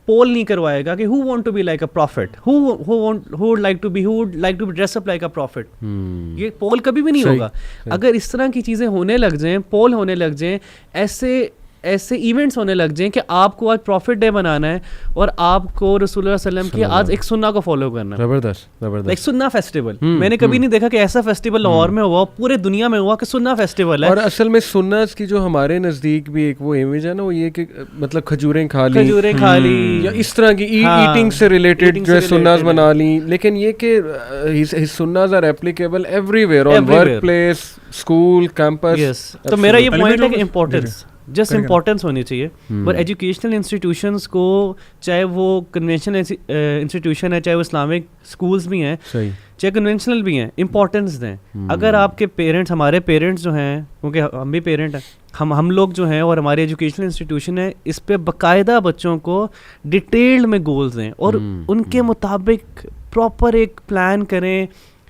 پول نہیں کروائے گا کہ who want to be like a prophet, who would like to be dress up like a prophet. یہ پول کبھی بھی نہیں ہوگا. اگر اس طرح کی چیزیں ہونے لگ جائیں, پول ہونے لگ جائیں, ایسے ایونٹس ہونے لگ جائیں کہ آپ کو آج پروفٹ ڈے بنانا ہے اور آپ کو رسول اللہ صلی اللہ علیہ وسلم کی آج ایک سنہ کو فالو کرنا ہے, زبردست ایک سنہ فیسٹیول. میں نے کبھی نہیں دیکھا کہ ایسا فیسٹیول لاہور میں ہوا, پورے دنیا میں ہوا کہ سنہ فیسٹیول ہے. اور اصل میں سنت کی جو ہمارے نزدیک بھی ایک وہ امیج ہے نا, وہ یہ کہ مطلب کھجوریں کھا لی یا اس طرح کی ایٹنگ سے ریلیٹڈ جو سناز بنا لی. لیکن یہ کہ سناز are applicable everywhere, on workplace, school, campus. تو میرا یہ پوائنٹ ہے کہ امپورٹنس, جسٹ امپورٹنس ہونی چاہیے. پر ایجوکیشنل انسٹیٹیوشنس کو, چاہے وہ کنونشنل انسٹیٹیوشن ہے, چاہے وہ اسلامک اسکولس بھی ہیں, چاہے کنونشنل بھی ہیں, امپورٹنس دیں. اگر آپ کے پیرنٹس, ہمارے پیرنٹس جو ہیں, کیونکہ ہم بھی پیرنٹ ہیں, ہم لوگ جو ہیں, اور ہماری ایجوکیشنل انسٹیٹیوشن ہے, اس پہ باقاعدہ بچوں کو ڈیٹیلڈ میں گولز دیں اور ان کے مطابق پراپر ایک پلان کریں,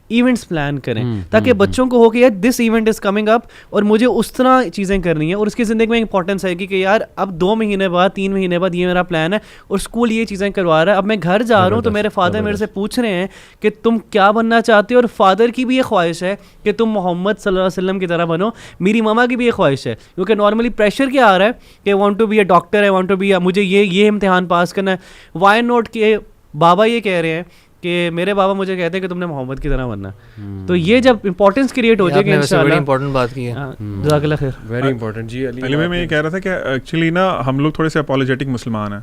ایونٹس پلان کریں, تاکہ بچوں کو ہو کہ یار this event is coming up اور مجھے اس طرح چیزیں کرنی ہیں. اور اس کی زندگی میں امپورٹنس ہے کہ یار اب 2 مہینے بعد 3 مہینے بعد یہ میرا پلان ہے اور اسکول یہ چیزیں کروا رہا ہے. اب میں گھر جا رہا ہوں تو میرے فادر میرے سے پوچھ رہے ہیں کہ تم کیا بننا چاہتے ہو, اور فادر کی بھی یہ خواہش ہے کہ تم محمد صلی اللہ علیہ وسلم کی طرح بنو. میری ماما کی بھی یہ خواہش ہے, کیونکہ نارملی پریشر کیا آ رہا ہے کہ want to be a doctor, ہے وانٹ ٹو بی, مجھے یہ امتحان پاس کرنا ہے. وائی ناٹ کہ بابا یہ کہہ رہے ہیں کہ میرے بابا مجھے کہتے ہیں کہ تم نے محمد کی طرح بننا. تو یہ جب امپورٹنس کریٹ ہو جائے گی انشاءاللہ. بڑی امپورٹنٹ بات کی ہے. جزاک اللہ خیر. Very important. جی علی بھائی میں یہ کہہ رہا تھا کہ ایکچولی نا ہم لوگ تھوڑے سے اپولوجیٹک مسلمان ہیں,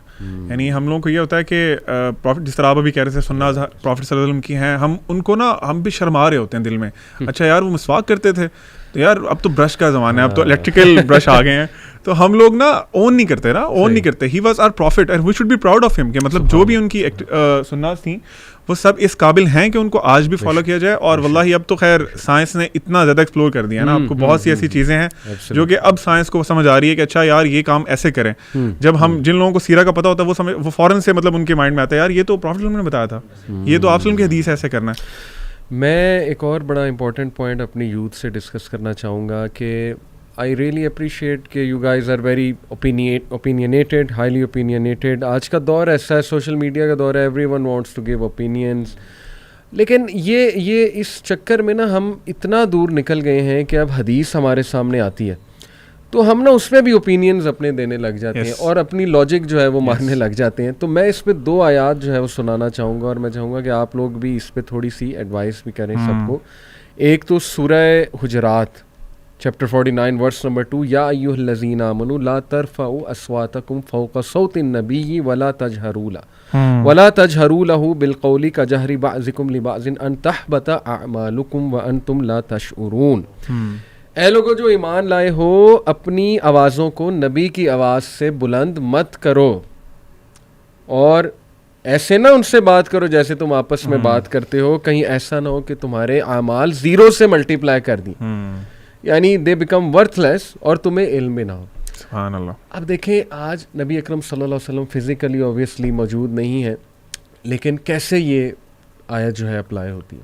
یعنی ہم لوگوں کو یہ ہوتا ہے کہ پروفٹ جس طرح آپ ابھی کہہ رہے تھے سننا پروفٹ صلی اللہ علیہ وسلم کی ہیں, ہم ان کو نا ہم بھی شرما رہے ہوتے ہیں دل میں. اچھا یار وہ مسواک کرتے تھے تو یار اب تو برش کا زمانہ ہے, اب تو الیکٹریکل برش آ گئے ہیں, تو ہم لوگ نا اون نہیں کرتے he was our prophet and we should be proud of him, کہ مطلب جو بھی ان کی سنت تھیں وہ سب اس قابل ہیں کہ ان کو آج بھی فالو کیا جائے. اور واللہ اب تو خیر سائنس نے اتنا زیادہ ایکسپلور کر دیا ہے نا, آپ کو بہت سی ایسی چیزیں ہیں جو کہ اب سائنس کو سمجھ آ رہی ہے کہ اچھا یار یہ کام ایسے کریں. جب ہم جن لوگوں کو سیرہ کا پتہ ہوتا ہے وہ فوراً سے مطلب ان کے مائنڈ میں آتا ہے یار یہ تو پروفٹ نے بتایا تھا, یہ تو آپ کی حدیث ایسے کرنا ہے. میں ایک اور بڑا امپورٹنٹ پوائنٹ اپنی یوتھ سے ڈسکس کرنا چاہوں گا کہ آئی ریئلی اپریشیٹ کہ you guys are very opinionated, highly opinionated. آج کا دور ایسا ہے, سوشل میڈیا کا دور ہے, every one wants to give opinions. لیکن یہ اس چکر میں نا ہم اتنا دور نکل گئے ہیں کہ اب حدیث ہمارے سامنے آتی ہے تو ہم نا اس میں بھی اوپینینز اپنے دینے لگ جاتے ہیں اور اپنی لاجک جو ہے وہ مارنے لگ جاتے ہیں. تو میں اس پہ 2 آیات جو ہے وہ سنانا چاہوں گا اور میں چاہوں گا کہ آپ لوگ بھی اس پہ تھوڑی سی ایڈوائس بھی کریں سب کو. ایک تو سورہ حجرات چیپٹر 49 ورس نمبر 2, یا ایھا الذین آمنوا لا ترفعوا اصواتکم فوق صوت النبی ولا تجہروا لہ بالقول کجہر بعضکم لبعض ان تحبط اعمالکم وانتم لا تشعرون. اے لوگوں جو ایمان لائے ہو, اپنی آوازوں کو نبی کی آواز سے بلند مت کرو اور ایسے نہ ان سے بات کرو جیسے تم آپس میں بات کرتے ہو, کہیں ایسا نہ ہو کہ تمہارے اعمال 0 سے ملٹیپلائی کر دیں, یعنی دے بیکم ورتھ لیس اور تمہیں علم بھی نہ ہو. سبحان اللہ. اب دیکھیں آج نبی اکرم صلی اللہ علیہ وسلم فزیکلی اوبویسلی موجود نہیں ہے, لیکن کیسے یہ آیت جو ہے اپلائی ہوتی ہے.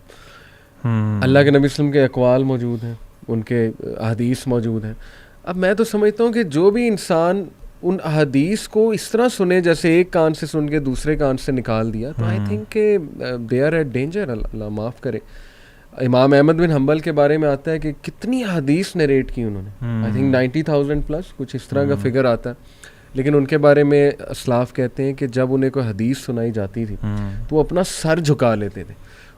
اللہ کے نبی وسلم کے اقوال موجود ہیں, ان کے احادیث موجود ہیں. اب میں تو سمجھتا ہوں کہ جو بھی انسان ان احادیث کو اس طرح سنے جیسے ایک کان سے سن کے دوسرے کان سے نکال دیا, تو آئی تھنک کہ دے آر ایٹ ڈینجر. اللہ معاف کرے. امام احمد بن حنبل کے بارے میں آتا ہے کہ کتنی حدیث نریٹ کی انہوں نے, آئی تھنک 90,000 پلس کچھ اس طرح کا فگر آتا ہے. لیکن ان کے بارے میں اسلاف کہتے ہیں کہ جب انہیں کوئی حدیث سنائی جاتی تھی تو وہ اپنا سر جھکا لیتے تھے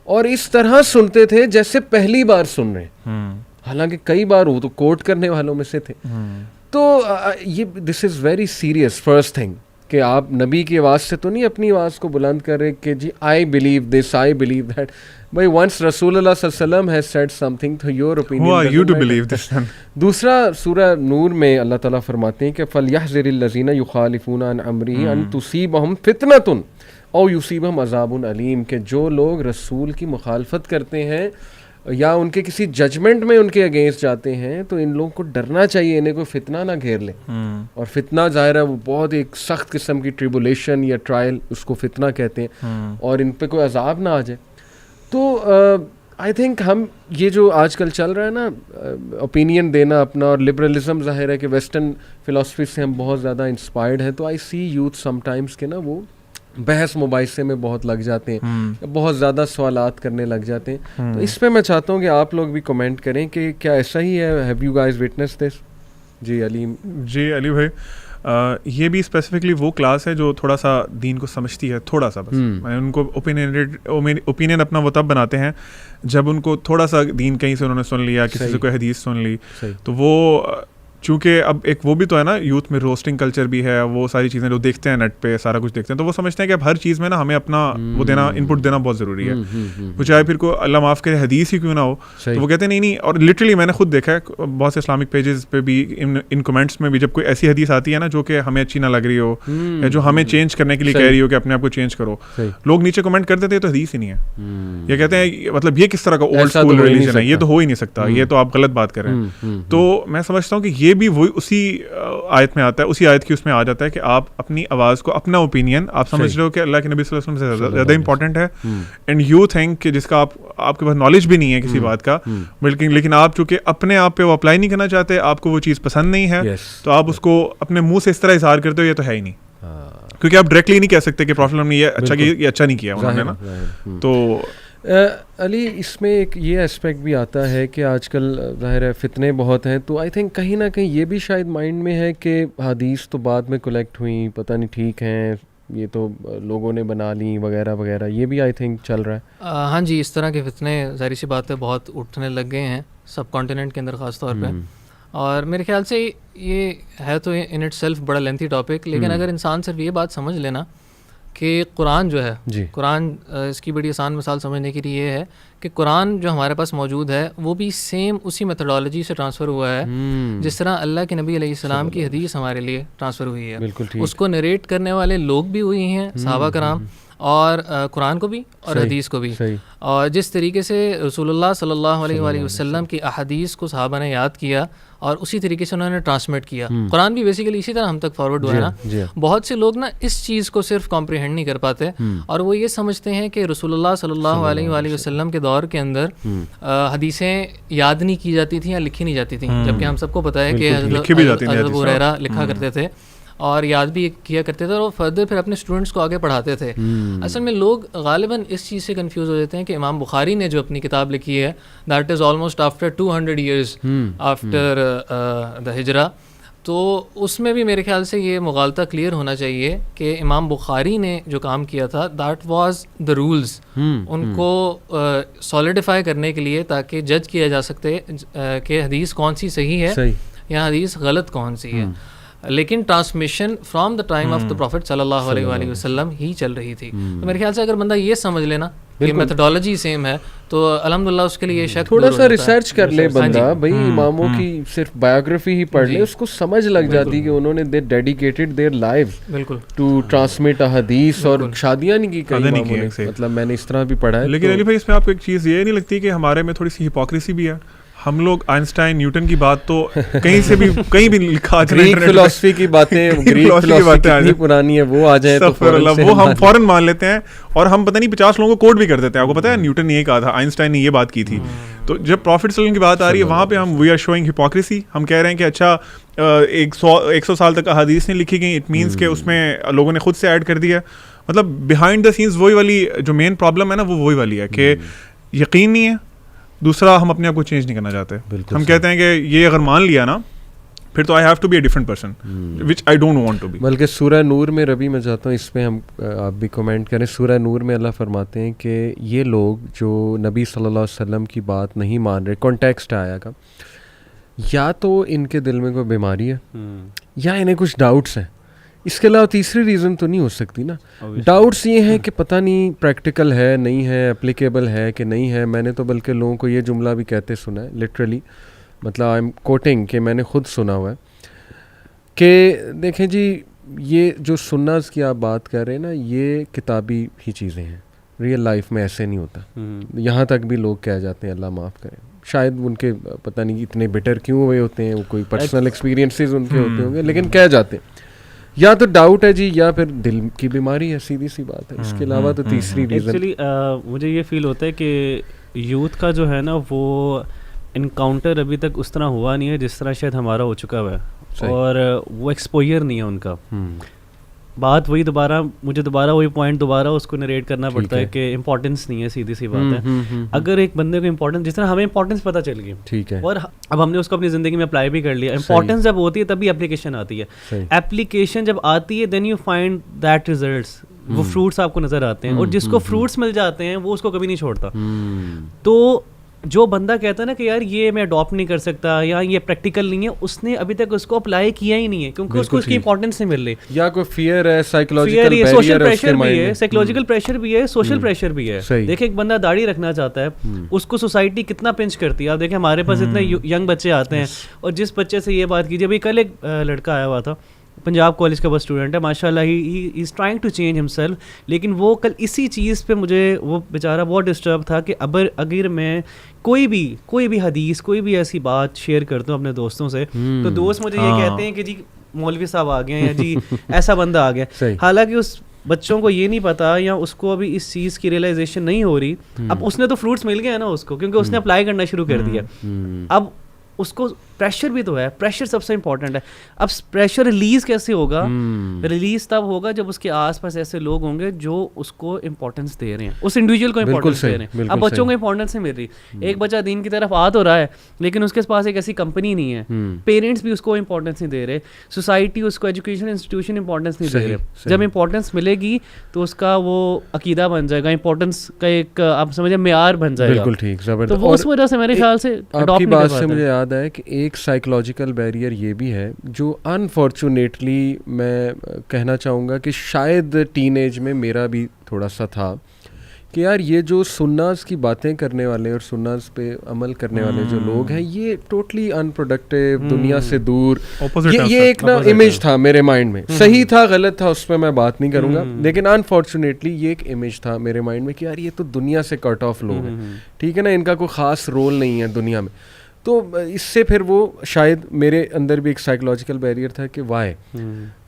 اور اس طرح سنتے تھے جیسے پہلی بار سن رہے ہیں, حالانکہ کئی بار وہ تو کوٹ کرنے والوں میں سے تھے. تو یہ this is very serious first thing کہ آپ نبی کی آواز سے تو نہیں اپنی آواز کو بلند کر رہے کہ جی I believe this, I believe that. بھائی ونس رسول اللہ صلی اللہ علیہ وسلم has said something to your opinion. دوسرا سورہ نور میں اللہ تعالیٰ فرماتے ہیں کہ فَلْيَحْذَرِ الَّذِينَ يُخَالِفُونَ عَنْ أَمْرِهِ أَن تُصِيبَهُمْ فِتْنَةٌ أَوْ يُصِيبَهُمْ عَذَابٌ أَلِيمٌ. کہ جو لوگ رسول کی مخالفت کرتے ہیں یا ان کے کسی ججمنٹ میں ان کے اگینسٹ جاتے ہیں تو ان لوگوں کو ڈرنا چاہیے انہیں کوئی فتنہ نہ گھیر لے. اور فتنہ ظاہر ہے وہ بہت ایک سخت قسم کی ٹریبولیشن یا ٹرائل, اس کو فتنہ کہتے ہیں, اور ان پہ کوئی عذاب نہ آ جائے. تو آئی تھنک ہم یہ جو آج کل چل رہا ہے نا اوپینین دینا اپنا, اور لبرلزم ظاہر ہے کہ ویسٹرن فلاسفی سے ہم بہت زیادہ انسپائرڈ ہیں, تو آئی سی یوتھ سم ٹائمس کے نا وہ بحث مباحثے میں بہت لگ جاتے ہیں, بہت زیادہ سوالات کرنے لگ جاتے ہیں. تو اس پہ میں چاہتا ہوں کہ آپ لوگ بھی کمنٹ کریں کہ کیا ایسا ہی ہے, ہیو یو گائز وٹنس دس. جی علی بھائی یہ بھی اسپیسیفکلی وہ کلاس ہے جو تھوڑا سا دین کو سمجھتی ہے, تھوڑا سا بس. ان کو اوپینین اپنا وہ تب بناتے ہیں جب ان کو تھوڑا سا دین کہیں سے انہوں نے سن لیا, کسی سے کوئی حدیث سن لی, تو وہ چونکہ اب ایک وہ بھی تو ہے نا یوتھ میں روسٹنگ کلچر بھی ہے, وہ ساری چیزیں جو دیکھتے ہیں نیٹ پہ سارا کچھ دیکھتے ہیں, تو وہ سمجھتے ہیں کہ اب ہر چیز میں نا ہمیں اپنا وہ دینا, ان پٹ دینا بہت ضروری ہے. وہ چاہے پھر کو اللہ معاف کرے حدیث ہی کیوں نہ ہو, تو وہ کہتے ہیں نہیں. اور لٹرلی میں نے خود دیکھا ہے بہت سے اسلامک پیجز پہ بھی ان کمنٹس میں بھی, جب کوئی ایسی حدیث آتی ہے نا جو کہ ہمیں اچھی نہ لگ رہی ہو یا جو ہمیں چینج کرنے کے لیے کہہ رہی ہو کہ اپنے آپ کو چینج کرو, لوگ نیچے کمنٹ کرتے تھے تو حدیث ہی نہیں ہے. یہ کہتے ہیں مطلب یہ کس طرح کا اولڈ اسکول ریلیجن ہے, یہ تو ہو ہی نہیں سکتا, یہ تو آپ غلط بات کر رہے ہیں. تو میں سمجھتا ہوں کہ یہ بھی وہی اسی آیت میں آتا ہے, اسی آیت کی اس میں آ جاتا ہے کہ آپ اپنی آواز کو, اپنا اوپینین آپ سمجھ رہے ہو کہ اللہ کے نبی صلی اللہ علیہ وسلم سے زیادہ امپورٹنٹ ہے, اینڈ یو تھنک کہ جس کا آپ کے پاس نالج بھی نہیں ہے کسی بات کا, بلکہ لیکن آپ چونکہ اپنے آپ پہ وہ اپلائی نہیں کرنا چاہتے, آپ کو وہ چیز پسند نہیں ہے, تو آپ اس کو اپنے منہ سے اس طرح اظہار کرتے ہو یہ تو ہے ہی نہیں, کیونکہ آپ ڈائریکٹلی نہیں کہہ سکتے کہ پروفیٹ نے یہ اچھا نہیں کیا انہوں نے نا. تو علی اس میں ایک یہ اسپیکٹ بھی آتا ہے کہ آج کل ظاہر ہے فتنے بہت ہیں, تو آئی تھنک کہیں نہ کہیں یہ بھی شاید مائنڈ میں ہے کہ حدیث تو بعد میں کلیکٹ ہوئیں, پتہ نہیں ٹھیک ہیں یہ تو لوگوں نے بنا لی وغیرہ وغیرہ, یہ بھی آئی تھنک چل رہا ہے. ہاں جی, اس طرح کے فتنے ظاہر سی بات ہے بہت اٹھنے لگ گئے ہیں سب کانٹیننٹ کے اندر خاص طور پہ, اور میرے خیال سے یہ ہے تو ان اٹ سیلف بڑا لینتھی ٹاپک, لیکن اگر انسان صرف یہ بات سمجھ لینا کہ قرآن جو ہے, قرآن اس کی بڑی آسان مثال سمجھنے کے لیے یہ ہے کہ قرآن جو ہمارے پاس موجود ہے وہ بھی سیم اسی میتھڈالوجی سے ٹرانسفر ہوا ہے جس طرح اللہ کے نبی علیہ السلام کی حدیث ہمارے لیے ٹرانسفر ہوئی ہے. اس کو نریٹ کرنے والے لوگ بھی ہوئی ہیں صحابہ کرام, اور قرآن کو بھی اور حدیث کو بھی, اور جس طریقے سے رسول اللہ صلی اللہ علیہ وآلہ وسلم کی احادیث کو صحابہ نے یاد کیا اور اسی طریقے سے انہوں نے ٹرانسمٹ کیا, قرآن بھی بیسیکلی اسی طرح ہم تک فارورڈ ہوا ہے نا. بہت سے لوگ نا اس چیز کو صرف کمپریہنڈ نہیں کر پاتے, اور وہ یہ سمجھتے ہیں کہ رسول اللہ صلی اللہ علیہ وآلہ وسلم کے دور کے اندر حدیثیں یاد نہیں کی جاتی تھیں یا لکھی نہیں جاتی تھیں, جبکہ ہم سب کو پتہ ہے کہ حضرت ابو ہریرہ لکھا کرتے تھے اور یاد بھی کیا کرتے تھے, اور وہ فردر پھر اپنے اسٹوڈنٹس کو آگے پڑھاتے تھے. اصل میں لوگ غالباً اس چیز سے کنفیوز ہو جاتے ہیں کہ امام بخاری نے جو اپنی کتاب لکھی ہے that is almost after 200 years after the ہجرہ, تو اس میں بھی میرے خیال سے یہ مغالطہ کلیئر ہونا چاہیے کہ امام بخاری نے جو کام کیا تھا دیٹ واز دا رولز, ان کو سالیڈیفائی کرنے کے لیے تاکہ جج کیا جا سکتے کہ حدیث کون سی صحیح ہے یا حدیث غلط کون سی ہے. لیکن transmission from the time of the prophet صلی اللہ علیہ وآلہ وسلم ہی چل رہی تھی. تو میرے خیال سے اگر بندہ یہ سمجھ لینا کہ میتھڈالوجی سیم ہے تو الحمدللہ اس کے لیے یہ شک تھوڑا سا ریسرچ کر لے بندہ, بھائی اماموں کی صرف بایوگرافی ہی پڑھ لے, اس کو سمجھ لگ جاتی کہ انہوں نے they dedicated their life to transmit حدیث, اور شادیاں نہیں کی کئی اماموں نے, مطلب میں نے اس طرح بھی پڑھا ہے. لیکن علی بھائی اس میں آپ کو ایک چیز یہ نہیں لگتی کہ ہمارے میں تھوڑی سی ہپوکریسی بھی ہے؟ ہم لوگ آئنسٹائن نیوٹن کی بات تو کہیں سے بھی کہیں بھی لکھا, گریک فلسفی کی باتیں, گریک فلسفی کتنی پرانی ہے, وہ آ جائے تو وہ ہم فوراً مان لیتے ہیں, اور ہم پتہ نہیں 50 لوگوں کو کوٹ بھی کر دیتے ہیں. آپ کو پتہ ہے نیوٹن نے یہ کہا تھا, آئنسٹائن نے یہ بات کی تھی. تو جب پروفٹ صلی اللہ علیہ وسلم کی بات آ رہی ہے وہاں پہ ہم وی آر شوئنگ ہپوکریسی. ہم کہہ رہے ہیں کہ اچھا 100 سال تک احادیث نہیں لکھی گئی, اٹ مینس کہ اس میں لوگوں نے خود سے ایڈ کر دیا. مطلب بیہائنڈ دا سینس وہی والی جو مین پرابلم ہے نا, وہ وہی والی ہے کہ یقین نہیں ہے. دوسرا, ہم اپنے آپ کو چینج نہیں کرنا چاہتے. ہم کہتے ہیں کہ یہ اگر مان لیا نا پھر تو I have to be a different person which I don't want to be. بلکہ سورہ نور میں, ربی میں چاہتا ہوں اس پہ ہم آپ بھی کمنٹ کریں, سورہ نور میں اللہ فرماتے ہیں کہ یہ لوگ جو نبی صلی اللہ علیہ وسلم کی بات نہیں مان رہے, کانٹیکسٹ آیا کا, یا تو ان کے دل میں کوئی بیماری ہے یا انہیں کچھ ڈاؤٹس ہیں. اس کے علاوہ تیسری ریزن تو نہیں ہو سکتی نا. ڈاؤٹس یہ ہیں کہ پتہ نہیں پریکٹیکل ہے نہیں ہے, اپلیکیبل ہے کہ نہیں ہے. میں نے تو بلکہ لوگوں کو یہ جملہ بھی کہتے سنا ہے لٹرلی, مطلب آئی ایم کوٹنگ کہ میں نے خود سنا ہوا ہے کہ دیکھیں جی یہ جو سناز کی آپ بات کر رہے ہیں نا, یہ کتابی ہی چیزیں ہیں, ریئل لائف میں ایسے نہیں ہوتا. یہاں تک بھی لوگ کہہ جاتے ہیں, اللہ معاف کریں, شاید ان کے پتہ نہیں اتنے بٹر کیوں ہوئے ہوتے ہیں, وہ کوئی پرسنل ایکسپیرینسز ان کے ہوتے ہوں گے, لیکن کہہ جاتے ہیں. یا تو ڈاؤٹ ہے جی, یا پھر دل کی بیماری ہے, سیدھی سی بات ہے. اس کے علاوہ تو تیسری ریزن ایکچولی مجھے یہ فیل ہوتا ہے کہ یوتھ کا جو ہے نا وہ انکاؤنٹر ابھی تک اس طرح ہوا نہیں ہے جس طرح شاید ہمارا ہو چکا ہوا ہے, اور وہ ایکسپوئر نہیں ہے ان کا. بات وہی مجھے دوبارہ وہی پوائنٹ دوبارہ اس کو نریٹ کرنا پڑتا ہے کہ امپورٹنس نہیں ہے, سیدھی سی بات ہے. اگر ایک بندے کو امپورٹنس, جس طرح ہمیں امپورٹنس پتہ چل گئی, ٹھیک ہے, اور اب ہم نے اس کو اپنی زندگی میں اپلائی بھی کر لیا. امپورٹنس جب ہوتی ہے تبھی اپلیکیشن آتی ہے. اپلیکیشن جب آتی ہے then you find that results, وہ فروٹس آپ کو نظر آتے ہیں, اور جس کو فروٹس مل جاتے ہیں وہ اس کو کبھی نہیں چھوڑتا. تو جو بندہ کہتا ہے نا کہ یار یہ میں اڈاپٹ نہیں کر سکتا یا یہ پریکٹیکل نہیں ہے, اس نے ابھی تک اس کو اپلائی کیا ہی نہیں ہے, کیونکہ اس کو اس کی امپورٹنس نہیں مل رہی. یا کوئی فیئر ہے, سائیکولوجیکل بیریئر ہے, سوشل پریشر بھی ہے, سائیکولوجیکل پریشر بھی ہے, سوشل پریشر بھی ہے. دیکھیں ایک بندہ داڑھی رکھنا چاہتا ہے, اس کو سوسائٹی کتنا پنچ کرتی ہے. آپ دیکھیں ہمارے پاس اتنے ینگ بچے آتے ہیں, اور جس بچے سے یہ بات کیجیے, ابھی کل ایک لڑکا آیا ہوا تھا, پنجاب کالج کا بس اسٹوڈنٹ ہے, ماشاء اللہ he is trying to change himself. لیکن وہ کل اسی چیز پہ مجھے وہ بیچارہ بہت ڈسٹرب تھا کہ اگر میں کوئی بھی حدیث, کوئی بھی ایسی بات شیئر کرتا ہوں اپنے دوستوں سے, تو دوست مجھے یہ کہتے ہیں کہ جی مولوی صاحب آ گئے ہیں, یا جی ایسا بندہ آ گیا. حالانکہ اس بچوں کو یہ نہیں پتا, یا اس کو ابھی اس چیز کی ریئلائزیشن نہیں ہو رہی. اب اس نے تو فروٹس مل گئے ہیں نا اس کو, کیونکہ اس نے اپلائی کرنا شروع کر دیا. اب اس کو پریشر بھی تو ہے, پریشر سب سے امپورٹنٹ ہے. اب پریشر ریلیز کیسے ہوگا؟ ریلیز تب ہوگا جب اس کے آس پاس ایسے لوگ ہوں گے جو اس کو امپورٹنس دے رہے ہیں, اس انڈیویجول کو امپورٹنس دے رہے ہیں. اب بچوں کو امپورٹنس نہیں مل رہی. ایک بچہ دین کی طرف آ تو رہا ہے لیکن اس کے پاس ایک ایسی کمپنی نہیں ہے, پیرنٹس بھی اس کو امپورٹنس نہیں دے رہے, سوسائٹی اس کو ایجوکیشن انسٹیٹیوشن امپورٹنس نہیں دے رہے. جب امپورٹنس ملے گی تو اس کا وہ عقیدہ بن جائے گا, امپورٹنس کا ایک آپ سمجھے معیار بن جائے گا. بالکل ٹھیک, زبردست. تو وہ اس وجہ سے میرے خیال سے آپ کی بات سے مجھے یاد ہے کہ ایک سائیکولوجیکل بیریئر یہ بھی ہے جو انفارچونیٹلی میں کہنا چاہوں گا کہ شاید ٹین ایج میں میرا بھی تھوڑا سا تھا کہ یار یہ جو سناز کی باتیں کرنے والے اور سناز پہ عمل کرنے والے جو لوگ ہیں یہ ٹوٹلی ان پروڈکٹیو, دنیا سے دور, یہ ایک نا امیج تھا میرے مائنڈ میں. صحیح تھا غلط تھا اس پہ میں بات نہیں کروں گا, لیکن انفارچونیٹلی یہ ایک امیج تھا میرے مائنڈ میں کہ یار یہ تو دنیا سے کٹ آف لوگ ہیں, ٹھیک ہے نا, ان کا کوئی خاص رول نہیں ہے دنیا میں. تو اس سے پھر وہ شاید میرے اندر بھی ایک سائیکولوجیکل بیریئر تھا کہ وائی,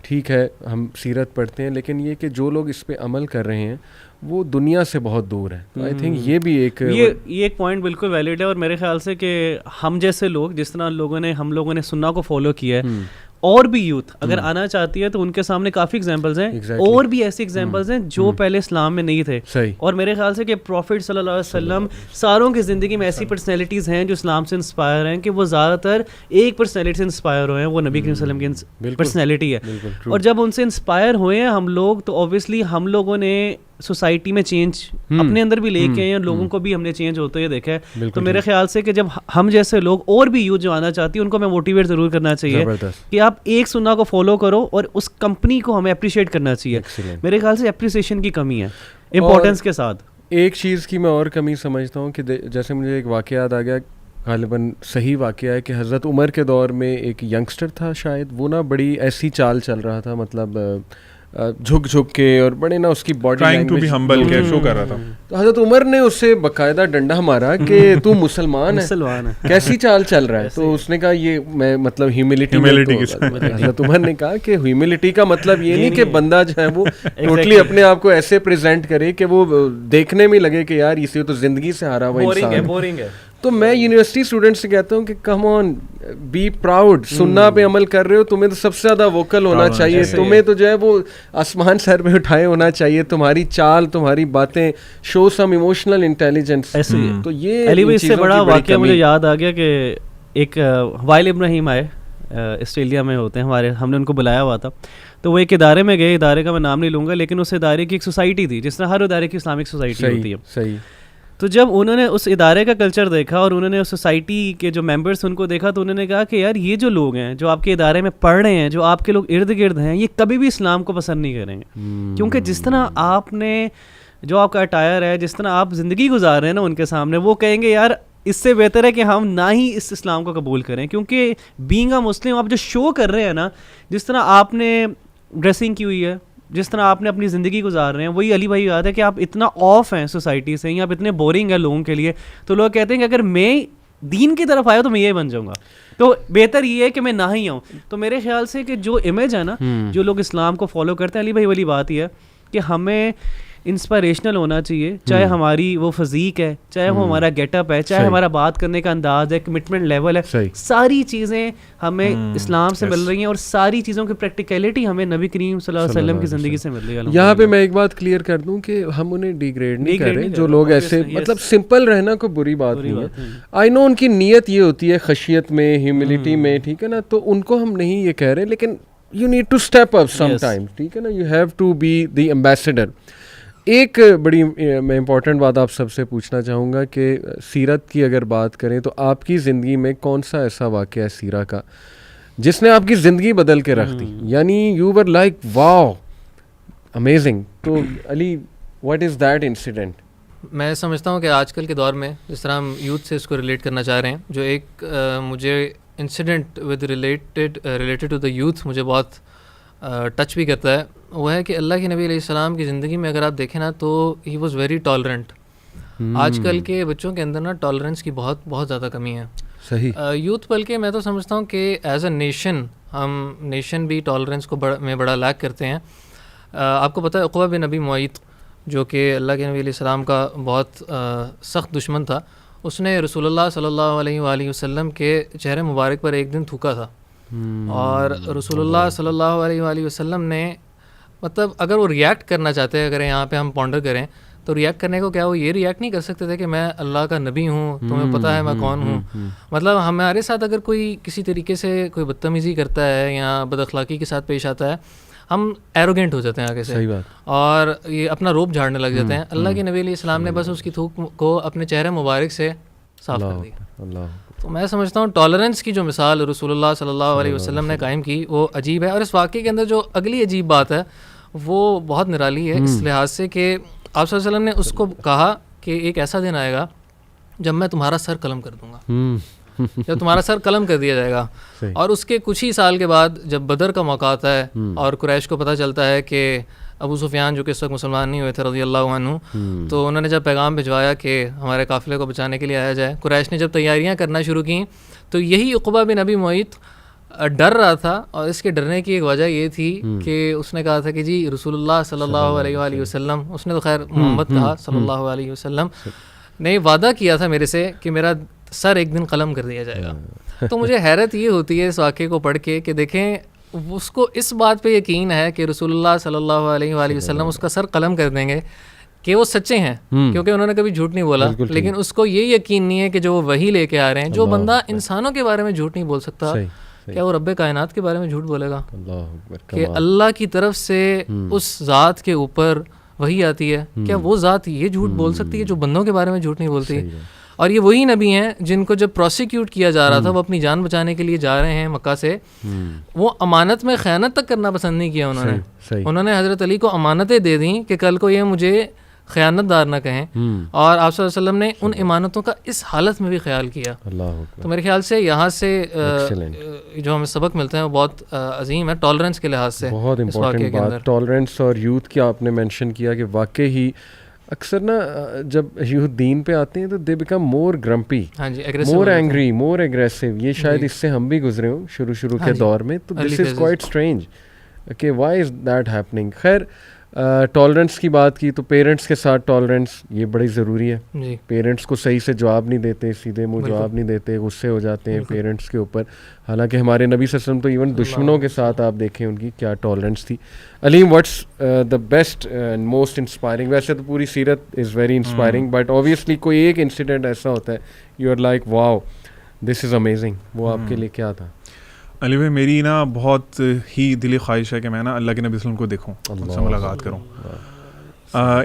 ٹھیک ہے ہم سیرت پڑھتے ہیں لیکن یہ کہ جو لوگ اس پہ عمل کر رہے ہیں وہ دنیا سے بہت دور ہے. تو آئی تھنک یہ بھی ایک ایک پوائنٹ بالکل ویلڈ ہے. اور میرے خیال سے کہ ہم جیسے لوگ, جس طرح ہم لوگوں نے سننا کو فالو کیا ہے, اور بھی یوتھ اگر آنا چاہتی ہے تو ان کے سامنے کافی ایگزامپلس ہیں, اور بھی ایسی ایگزامپلس ہیں جو پہلے اسلام میں نہیں تھے. اور میرے خیال سے کہ پروفٹ صلی اللہ علیہ وسلم ساروں کی زندگی میں ایسی پرسنالٹیز ہیں جو اسلام سے انسپائر ہیں کہ وہ زیادہ تر ایک پرسنالٹی سے انسپائر ہوئے ہیں, وہ نبی کریم صلی اللہ علیہ وسلم کی پرسنالٹی ہے. اور جب ان سے انسپائر ہوئے ہیں ہم لوگ تو اوبیسلی ہم لوگوں نے سوسائٹی میں چینج اپنے اندر بھی لے کے ہیں, اور لوگوں کو بھی ہم نے چینج ہوتے ہوئے دیکھا ہے. تو میرے خیال سے کہ جب ہم جیسے لوگ اور بھی یوتھ جو آنا چاہتی ہے ان کو میں موٹیویٹ ضرور کرنا چاہیے کہ آپ ایک سننا کو فالو کرو اور اس کمپنی کو ہمیں اپریشیٹ کرنا چاہیے. میرے خیال سے اپریسیشن کی کمی ہے امپورٹنس کے ساتھ. ایک چیز کی میں اور کمی سمجھتا ہوں کہ جیسے مجھے ایک واقعہ یاد آ گیا, غالباً صحیح واقعہ ہے کہ حضرت عمر کے دور میں ایک ینگسٹر تھا شاید, وہ نا بڑی ایسی چال چل رہا تھا, مطلب جھک جھک کے اور بڑے نا اس کی باڈی لینگویج شو کر رہا تھا. تو حضرت عمر نے اسے باقاعدہ ڈنڈا مارا کہ تو مسلمان ہے, کیسی چال چل رہا ہے. تو اس نے کہا یہ میں مطلب ہیوملٹی. حضرت عمر نے کہا کہ ہیوملٹی کا مطلب یہ نہیں کہ بندہ جو ہے وہ ٹوٹلی اپنے آپ کو ایسے پریزنٹ کرے کہ وہ دیکھنے میں لگے کہ یار اسے تو زندگی سے ہارا ہوا انسان ہے. تو میں یونیورسٹی اسٹوڈنٹ سے کہتا ہوں کہ کم آن بی پراؤڈ, سننا پہ عمل کر رہے ہو, تمہیں تو سب سے زیادہ ووکل ہونا چاہیے, تمہیں تو جو ہے وہ آسمان سر پہ اٹھائے ہونا چاہیے, تمہاری چال تمہاری باتیں شو سم ایموشنل انٹیلیجنس. تو یہ علی بھائی اس سے بڑا واقعہ مجھے یاد آ گیا کہ ایک وائل ابراہیم آئے, آسٹریلیا میں ہوتے ہیں ہمارے, ہم نے ان کو بلایا ہوا تھا. تو وہ ایک ادارے میں گئے, ادارے کا میں نام نہیں لوں گا, لیکن اس ادارے کی ایک سوسائٹی تھی جس طرح ہر ادارے کی اسلامک سوسائٹی ہوتی ہے. صحیح. تو جب انہوں نے اس ادارے کا کلچر دیکھا اور انہوں نے اس سوسائٹی کے جو ممبرس ان کو دیکھا تو انہوں نے کہا کہ یار یہ جو لوگ ہیں جو آپ کے ادارے میں پڑھ رہے ہیں, جو آپ کے لوگ ارد گرد ہیں, یہ کبھی بھی اسلام کو پسند نہیں کریں گے. کیونکہ جس طرح آپ نے جو آپ کا اٹائر ہے, جس طرح آپ زندگی گزار رہے ہیں نا ان کے سامنے, وہ کہیں گے یار اس سے بہتر ہے کہ ہم نہ ہی اس اسلام کو قبول کریں. کیونکہ بینگ اے مسلم آپ جو شو کر رہے ہیں نا, جس طرح آپ نے ڈریسنگ کی ہوئی ہے, جس طرح آپ نے اپنی زندگی گزار رہے ہیں, وہی علی بھائی یاد ہے کہ آپ اتنا آف ہیں سوسائٹی سے, یا آپ اتنے بورنگ ہیں لوگوں کے لیے. تو لوگ کہتے ہیں کہ اگر میں دین کی طرف آیا تو میں یہ بن جاؤں گا, تو بہتر یہ ہے کہ میں نہ ہی آؤں. تو میرے خیال سے کہ جو امیج ہے نا, جو لوگ اسلام کو فالو کرتے ہیں, علی بھائی والی بات یہ ہے کہ ہمیں انسپائریشنل ہونا چاہیے, چاہے ہماری وہ فزیک ہے, چاہے وہ ہمارا گیٹ اپ ہے, چاہے ہمارا بات کرنے کا انداز ہے, کمٹمنٹ لیول ہے, ساری چیزیں ہمیں اسلام سے مل رہی ہیں, اور ساری چیزوں کی پریکٹیکلٹی ہمیں نبی کریم صلی اللہ علیہ وسلم کی زندگی سے مل رہی ہے. یہاں پہ میں ایک بات کلیئر کر دوں کہ ہم انہیں ڈیگریڈ نہیں کر رہے, جو لوگ ایسے مطلب سمپل رہنا کوئی بری بات نہیں ہے. آئی نو ان کی نیت یہ ہوتی ہے خشیت میں, ہیوملٹی میں, ٹھیک ہے نا, تو ان کو ہم نہیں یہ کہہ رہے, لیکن you need to step up some time, ٹھیک ہے نا, you have to be the ambassador. ایک بڑی میں امپورٹنٹ بات آپ سب سے پوچھنا چاہوں گا کہ سیرت کی اگر بات کریں تو آپ کی زندگی میں کون سا ایسا واقعہ ہے سیرہ کا جس نے آپ کی زندگی بدل کے رکھ دی, یعنی you were like wow amazing. تو علی واٹ از دیٹ انسیڈنٹ؟ میں سمجھتا ہوں کہ آج کل کے دور میں جس طرح ہم یوتھ سے اس کو ریلیٹ کرنا چاہ رہے ہیں, جو ایک مجھے incident with related to the youth مجھے بہت ٹچ بھی کرتا ہے, وہ ہے کہ اللہ کے نبی علیہ السلام کی زندگی میں اگر آپ دیکھیں نا تو ہی واز ویری ٹالرنٹ. آج کل کے بچوں کے اندر نا ٹالرنس کی بہت بہت زیادہ کمی ہے. صحیح. یوتھ بلکہ میں تو سمجھتا ہوں کہ ایز اے نیشن ہم نیشن بھی ٹالرنس کو میں بڑا لیک کرتے ہیں. آپ کو پتہ ہے عقبہ بن ابی معیط جو کہ اللہ کے نبی علیہ السلام کا بہت سخت دشمن تھا, اس نے رسول اللہ صلی اللہ علیہ وآلہ وسلم کے چہرے مبارک پر ایک دن تھوکا تھا، اور رسول اللہ صلی اللہ علیہ وآلہ وسلم نے مطلب اگر وہ ریئیکٹ کرنا چاہتے ہیں، اگر یہاں پہ ہم پونڈر کریں تو ریئیکٹ کرنے کو کیا وہ یہ ریئیکٹ نہیں کر سکتے تھے کہ میں اللہ کا نبی ہوں، تمہیں پتہ ہے میں کون ہوں. مطلب ہمارے ساتھ اگر کوئی کسی طریقے سے کوئی بدتمیزی کرتا ہے یا بد اخلاقی کے ساتھ پیش آتا ہے، ہم ایروگینٹ ہو جاتے ہیں آگے سے اور یہ اپنا روب جھاڑنے لگ جاتے ہیں. اللہ کے نبی علیہ السلام نے بس اس کی تھوک کو اپنے چہرے مبارک سے صاف کر دیا. تو میں سمجھتا ہوں ٹالرنس کی جو مثال رسول اللہ صلی اللہ علیہ وسلم نے قائم کی وہ عجیب ہے. اور اس واقعے کے اندر جو اگلی عجیب بات ہے وہ بہت نرالی ہے اس لحاظ سے کہ آپ صلی اللہ علیہ وسلم نے اس کو کہا کہ ایک ایسا دن آئے گا جب میں تمہارا سر قلم کر دوں گا، جب تمہارا سر قلم کر دیا جائے گا. اور اس کے کچھ ہی سال کے بعد جب بدر کا موقع آتا ہے اور قریش کو پتہ چلتا ہے کہ ابو سفیان جو کہ اس وقت مسلمان نہیں ہوئے تھے رضی اللہ عنہ، تو انہوں نے جب پیغام بھجوایا کہ ہمارے قافلے کو بچانے کے لیے آیا جائے، قریش نے جب تیاریاں کرنا شروع کیں تو یہی عقبہ بن ابی معیط ڈر رہا تھا. اور اس کے ڈرنے کی ایک وجہ یہ تھی کہ اس نے کہا تھا کہ جی رسول اللہ صلی اللہ علیہ وآلہ وسلم، اس نے تو خیر محمد کہا صلی اللہ علیہ وسلم نے وعدہ کیا تھا میرے سے کہ میرا سر ایک دن قلم کر دیا جائے گا. تو مجھے حیرت یہ ہوتی ہے اس واقعے کو پڑھ کے کہ دیکھیں اس کو اس بات پہ یقین ہے کہ رسول اللہ صلی اللہ علیہ وآلہ وسلم اس کا سر قلم کر دیں گے کہ وہ سچے ہیں کیونکہ انہوں نے کبھی جھوٹ نہیں بولا، لیکن اس کو یہ یقین نہیں ہے کہ جو وہ وحی لے کے آ رہے ہیں، جو بندہ انسانوں کے بارے میں جھوٹ نہیں بول سکتا، کیا وہ رب کائنات کے بارے میں جھوٹ بولے گا؟ کہ اللہ کی طرف سے اس ذات کے اوپر وحی آتی ہے، کیا وہ ذات یہ جھوٹ بول سکتی ہے جو بندوں کے بارے میں جھوٹ نہیں بولتی؟ اور یہ وہی نبی ہیں جن کو جب پروسیکیوٹ کیا جا رہا تھا، وہ اپنی جان بچانے کے لیے جا رہے ہیں مکہ سے، وہ امانت میں خیانت تک کرنا پسند نہیں کیا انہوں نے حضرت علی کو امانتیں دے دیں کہ کل کو یہ مجھے خیانت دار نہ کہیں، اور آپ صلی اللہ علیہ وسلم نے ان امانتوں کا اس حالت میں بھی خیال کیا. تو میرے خیال سے یہاں سے جو ہمیں سبق ملتے ہیں وہ بہت عظیم ہے ٹالرنس کے لحاظ سے. بہت امپورٹنٹ بات ٹالرنس اور یوتھ کی آپ نے مینشن کیا کہ واقعی ہی اکثر نا جب یوتھ دین پہ آتے ہیں تو they become more grumpy, more angry, more aggressive. یہ شاید اس سے ہم بھی گزرے ہوں شروع کے دور میں. تو دس از کوائٹ اسٹرینج کہ وائی از دیٹ ہیپننگ. خیر ٹالرنس کی بات کی تو پیرنٹس کے ساتھ ٹالرنس یہ بڑی ضروری ہے. پیرنٹس کو صحیح سے جواب نہیں دیتے، سیدھے منہ جواب نہیں دیتے، غصے ہو جاتے ہیں پیرنٹس کے اوپر. حالانکہ ہمارے نبی صلی اللہ علیہ وسلم تو ایون دشمنوں کے ساتھ آپ دیکھیں ان کی کیا ٹالرنس تھی. Aleem what's the best and most inspiring? ویسے تو پوری سیرت is very inspiring, but obviously کوئی ایک انسیڈنٹ ایسا ہوتا ہے you are like wow this is amazing, وہ آپ کے لیے کیا تھا؟ علی بھائی میری نا بہت ہی دلی خواہش ہے کہ میں نا اللہ کے نبی صلی اللہ علیہ وسلم کو دیکھوں، ان سے ملاقات کروں.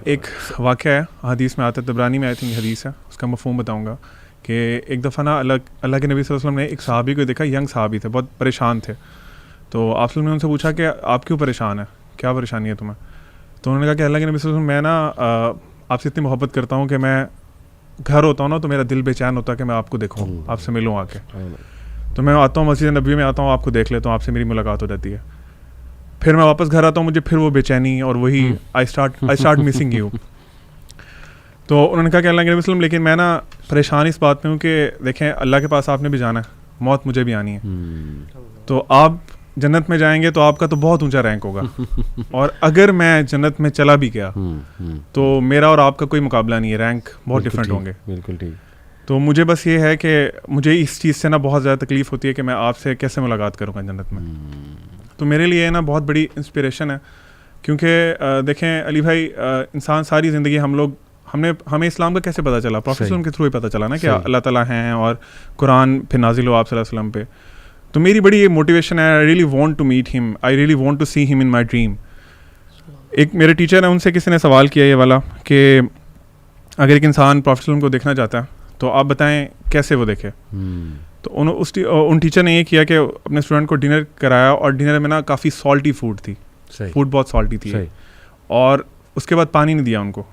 ایک واقعہ ہے حدیث میں آتا ہے، طبرانی میں آئی تھنک حدیث ہے، اس کا مفہوم بتاؤں گا کہ ایک دفعہ نا اللہ کے نبی صلی اللہ علیہ وسلم نے ایک صحابی کو دیکھا، ینگ صحابی تھے، بہت پریشان تھے. تو آپ صلی اللہ علیہ وسلم نے ان سے پوچھا کہ آپ کیوں پریشان ہیں، کیا پریشانی ہے تمہیں؟ تو انہوں نے کہا کہ اللہ کے نبی صلی اللہ علیہ وسلم میں نا آپ سے اتنی محبت کرتا ہوں کہ میں گھر ہوتا ہوں نا تو میرا دل بے چین ہوتا ہے کہ میں آپ کو دیکھوں، آپ سے ملوں آ کے. تو میں آتا ہوں مسجد نبوی میں آتا ہوں، آپ کو دیکھ لیتا ہوں، آپ سے میری ملاقات ہو جاتی ہے. پھر میں واپس گھر آتا ہوں، مجھے پھر وہ بے چینی اور وہی آئی اسٹارٹ مسنگ یو. تو انہوں نے کہا کہ اللہ کے نبی وسلم لیکن میں نا پریشان اس بات میں ہوں کہ دیکھیں اللہ کے پاس آپ نے بھی جانا ہے، موت مجھے بھی آنی ہے. تو آپ جنت میں جائیں گے تو آپ کا تو بہت اونچا رینک ہوگا، اور اگر میں جنت میں چلا بھی گیا تو میرا اور آپ کا کوئی مقابلہ نہیں ہے، رینک بہت ڈفرینٹ ہوں گے. بالکل ٹھیک. تو مجھے بس یہ ہے کہ مجھے اس چیز سے نا بہت زیادہ تکلیف ہوتی ہے کہ میں آپ سے کیسے ملاقات کروں گا جنت میں. تو میرے لیے نا بہت بڑی انسپریشن ہے، کیونکہ دیکھیں علی بھائی انسان ساری زندگی ہمیں اسلام کا کیسے پتہ چلا؟ پروفیٹ کے تھرو ہی پتہ چلا نا کہ اللہ تعالیٰ ہیں اور قرآن پھر نازل ہو آپ صلی اللہ علیہ وسلم پہ. تو میری بڑی یہ موٹیویشن ہے، I really want to meet him, I really want to see him in my dream. ایک میرے ٹیچر ہیں، ان سے کسی نے سوال کیا یہ والا کہ اگر ایک انسان پروفیٹ صلی اللہ علیہ وسلم کو دیکھنا چاہتا ہے تو آپ بتائیں کیسے وہ دیکھے. تو ان ٹیچر نے یہ کیا کہ اپنے اسٹوڈنٹ کو ڈنر کرایا، اور ڈنر میں نا کافی سالٹی فوڈ تھی، فوڈ بہت سالٹی تھی، اور اس کے بعد پانی نہیں دیا ان کو.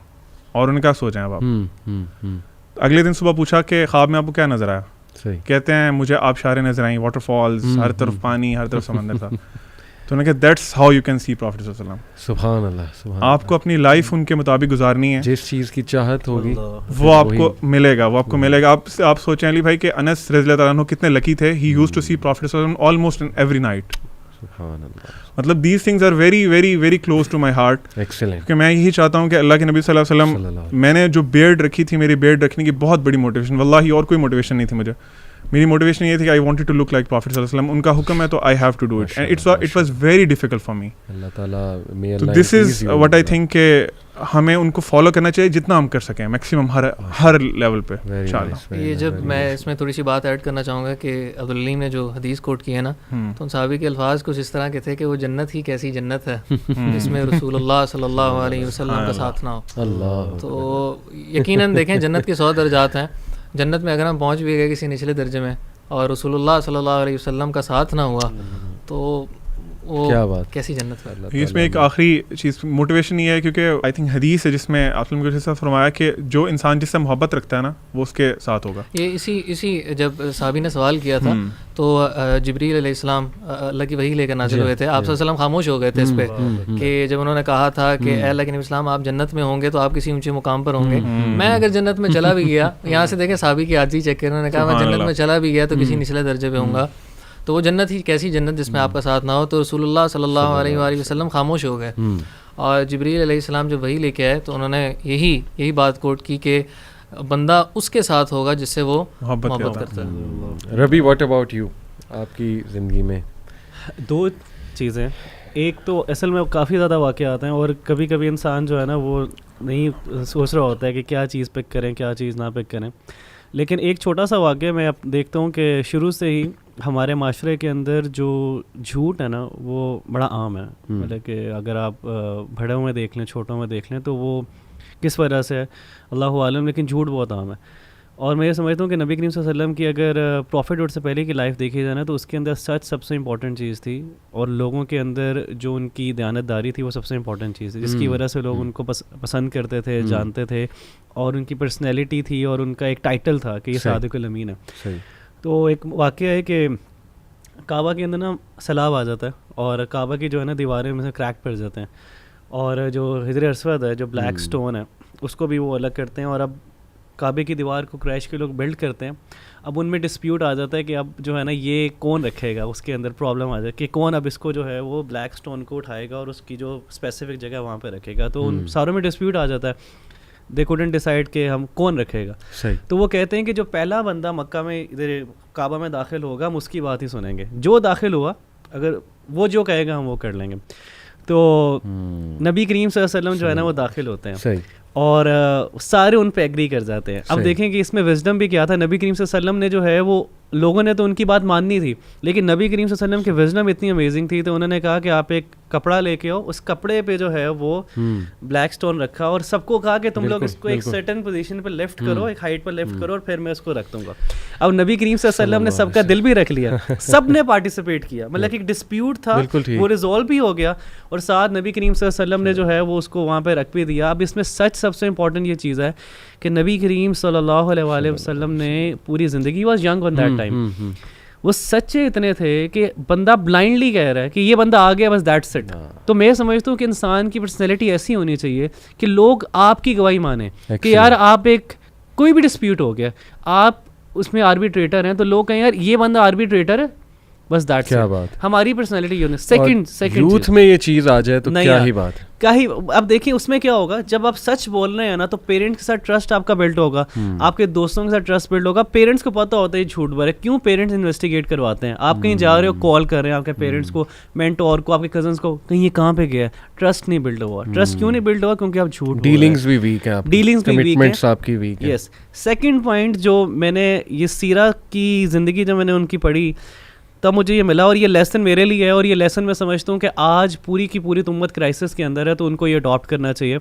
اور انہوں نے کیا سوچا اب آپ؟ اگلے دن صبح پوچھا کہ خواب میں آپ کو کیا نظر آیا؟ کہتے ہیں مجھے آبشاریں نظر آئیں، واٹر فالز، ہر طرف پانی، ہر طرف سمندر تھا. تو انہوں نے کہا that's how you can see prophet صلی اللہ علیہ وسلم. سبحان اللہ، سبحان. آپ کو اپنی لائف ان کے مطابق گزارنی ہے، جس چیز کی چاہت ہوگی وہ آپ کو ملے گا، وہ آپ کو ملے گا. آپ سوچیں علی بھائی کہ انس رضی اللہ تعالیٰ عنہ کتنے لکی تھے. He used to see prophet صلی اللہ علیہ وسلم آلموسٹ ان ایوری نائٹ. سبحان اللہ. مطلب these things are very very very close to my heart. Excellent. کہ میں یہی چاہتا ہوں کہ اللہ کے نبی صلی اللہ علیہ وسلم, میں نے جو بیئرڈ رکھی تھی, میری بیئرڈ رکھنے کی بہت بڑی موٹیویشن, واللہ اور کوئی موٹیویشن نہیں تھی مجھے. میری موٹیویشن یہ تھی کہ I wanted to look like prophet صلی اللہ علیہ وسلم. ان کا حکم ہے تو I have to do it, and it was very difficult for me. اللہ تعالیٰ تو دس از واٹ آئی تھنک کہ ہمیں ان کو فالو کرنا چاہیے جتنا ہم کر سکیں میکسیمم ہر لیول پہ انشاءاللہ. یہ جب میں اس میں تھوڑی سی بات ایڈ کرنا چاہوں گا کہ عبدالعلیم نے جو حدیث کوٹ کی ہے نا, تو ان صحابی کے الفاظ کچھ اس طرح کے تھے کہ وہ جنت ہی کیسی جنت ہے جس میں رسول اللہ صلی اللہ علیہ وسلم کا ساتھ نہ ہو. اللہ تو یقیناً دیکھیں جنت کے 100 درجات ہیں. جنت میں اگر ہم پہنچ بھی گئے کسی نچلے درجے میں اور رسول اللہ صلی اللہ علیہ وسلم کا ساتھ نہ ہوا تو وہ کیا بات, کیسی جنت ہے. اس میں ایک آخری چیز موٹیویشن یہ ہے کیونکہ آئی تھنک حدیث ہے جس میں آپ نے کچھ فرمایا کہ جو انسان جس سے محبت رکھتا ہے نا وہ اس کے ساتھ ہوگا. یہ اسی جب صحابی نے سوال کیا تھا تو جبریل علیہ السلام اللہ کی وحی لے کر نازل ہوئے تھے. آپ صلی اللہ علیہ وسلم خاموش ہو گئے تھے اس پہ کہ جب انہوں نے کہا تھا کہ اے اللہ کے نبی اسلام آپ جنت میں ہوں گے تو آپ کسی اونچے مقام پر ہوں گے. میں اگر جنت میں چلا بھی گیا, یہاں سے دیکھیں صحابی کی عاجزی چیک کریں, انہوں نے کہا میں جنت میں چلا بھی گیا تو کسی نچلے درجے پہ ہوں گا. تو وہ جنت ہی کیسی جنت جس میں آپ کا ساتھ نہ ہو. تو رسول اللہ صلی اللہ علیہ وآلہ وسلم خاموش ہو گئے, اور جبریل علیہ السلام جب وہی لے کے آئے تو انہوں نے یہی بات کوٹ کی کہ بندہ اس کے ساتھ ہوگا جس سے وہ محبت کرتا ہے. ربی واٹ اباؤٹ یو, آپ کی زندگی میں 2 چیزیں. ایک تو اصل میں کافی زیادہ واقعات ہیں اور کبھی کبھی انسان جو ہے نا وہ نہیں سوچ رہا ہوتا ہے کہ کیا چیز پک کریں کیا چیز نہ پک کریں. لیکن ایک چھوٹا سا واقعہ میں اب دیکھتا ہوں کہ شروع سے ہی ہمارے معاشرے کے اندر جو جھوٹ ہے نا وہ بڑا عام ہے. مطلب کہ اگر آپ بڑوں میں دیکھ لیں چھوٹوں میں دیکھ لیں تو وہ کس وجہ سے ہے اللہ عالم, لیکن جھوٹ بہت عام ہے. اور میں یہ سمجھتا ہوں کہ نبی کریم صلی اللہ علیہ وسلم کی اگر پروفٹ ہوڈ سے پہلے کی لائف دیکھی جائے نا تو اس کے اندر سچ سب سے امپورٹنٹ چیز تھی, اور لوگوں کے اندر جو ان کی دیانتداری تھی وہ سب سے امپورٹنٹ چیز تھی, جس کی وجہ سے لوگ ان کو پسند کرتے تھے, جانتے تھے, اور ان کی پرسنالٹی تھی اور ان کا ایک ٹائٹل تھا کہ یہ صادق الامین ہے. تو ایک واقعہ ہے کہ کعبہ کے اندر نا سیلاب آ جاتا ہے اور کعبہ کی جو ہے نا دیواریں میں سے کریک پڑ جاتے ہیں, اور جو حجر اسود ہے جو بلیک سٹون ہے اس کو بھی وہ الگ کرتے ہیں, اور اب کعبے کی دیوار کو کریش کے لوگ بلڈ کرتے ہیں. اب ان میں ڈسپیوٹ آ جاتا ہے کہ اب جو ہے نا یہ کون رکھے گا, اس کے اندر پرابلم آ جائے کہ کون اب اس کو جو ہے وہ بلیک سٹون کو اٹھائے گا اور اس کی جو اسپیسیفک جگہ وہاں پہ رکھے گا. تو ان ساروں میں ڈسپیوٹ آ جاتا ہے, دے کوڈنٹ ڈیسائیڈ کہ ہم کون رکھے گا. تو وہ کہتے ہیں کہ جو پہلا بندہ مکہ میں ادھر کعبہ میں داخل ہوگا ہم اس کی بات ہی سنیں گے, جو داخل ہوا اگر وہ جو کہے گا ہم وہ کر لیں گے. تو نبی کریم صلی اللہ علیہ وسلم جو ہے نا وہ داخل ہوتے ہیں اور سارے ان پہ ایگری کر جاتے ہیں. اب دیکھیں کہ اس میں وزڈم بھی کیا تھا. نبی کریم صلی اللہ علیہ وسلم نے جو ہے وہ لوگوں نے تو ان کی بات ماننی تھی, لیکن نبی کریم صلی اللہ علیہ وسلم کی وزڈم اتنی امیزنگ تھی تو انہوں نے کہا کہ آپ ایک کپڑا لے کے آؤ, اس کپڑے پہ جو ہے وہ بلیک سٹون رکھا, اور سب کو کہا کہ تم لوگ اس کو ایک سرٹن پوزیشن پہ لفٹ کرو, ایک ہائٹ پر لفٹ کرو, اور پھر میں اس کو رکھ دوں گا. اب نبی کریم صلی اللہ علیہ وسلم نے سب کا دل بھی رکھ لیا, سب نے پارٹیسپیٹ کیا, مطلب کہ ایک ڈسپیوٹ تھا وہ ریزالو بھی ہو گیا, اور ساتھ نبی کریم صلی اللہ علیہ وسلم نے جو ہے وہ اس کو وہاں پہ رکھ بھی دیا. اب اس میں سچ سب سے امپورٹنٹ یہ چیز ہے کہ نبی کریم صلی اللہ علیہ وسلم نے پوری زندگی was young on that time, وہ سچے اتنے تھے کہ بندہ بلائنڈلی کہہ رہا ہے کہ یہ بندہ آ گیا بس دیٹس اٹ. تو میں سمجھتا ہوں کہ انسان کی پرسنالٹی ایسی ہونی چاہیے کہ لوگ آپ کی گواہی مانیں کہ یار آپ ایک کوئی بھی ڈسپیوٹ ہو گیا آپ اس میں آربیٹریٹر ہیں, تو لوگ کہیں یار یہ بندہ آربیٹریٹر ہے بس دیٹس کیا بات. ہماری پرسنالٹی سیکنڈ یوتھ میں یہ چیز آ جائے تو کیا ہی بات کیا ہی. اب دیکھیں اس میں کیا ہوگا, جب آپ سچ بول رہے ہیں نا تو پیرنٹس کے ساتھ ٹرسٹ آپ کا بلڈ ہوگا, آپ کے دوستوں کے ساتھ ٹرسٹ بلڈ ہوگا. پیرنٹس کو پتہ ہوتا ہے یہ جھوٹ بول رہے, کیوں پیرنٹس انویسٹیگیٹ کرواتے ہیں. آپ کہیں جا رہے ہو کال کر رہے ہیں آپ کے پیرنٹس کو, مینٹور کو, آپ کے کزنس کو, کہیں یہ کہاں پہ گیا, ٹرسٹ نہیں بلڈ ہوا. ٹرسٹ کیوں نہیں بلڈ ہوا, کیونکہ آپ جھوٹ, ڈیلنگز بھی ویک ہیں, ڈیلنگز بھی ویک ہیں, آپ کی ویک ہے. یس. سیکنڈ پوائنٹ جو میں نے یہ سیرہ کی زندگی جب میں نے ان کی پڑھی تب مجھے یہ ملا, اور یہ لیسن میرے لیے ہے, اور یہ لیسن میں سمجھتا ہوں کہ آج پوری کی پوری امت کرائسس کے اندر ہے تو ان کو یہ اڈاپٹ کرنا چاہیے.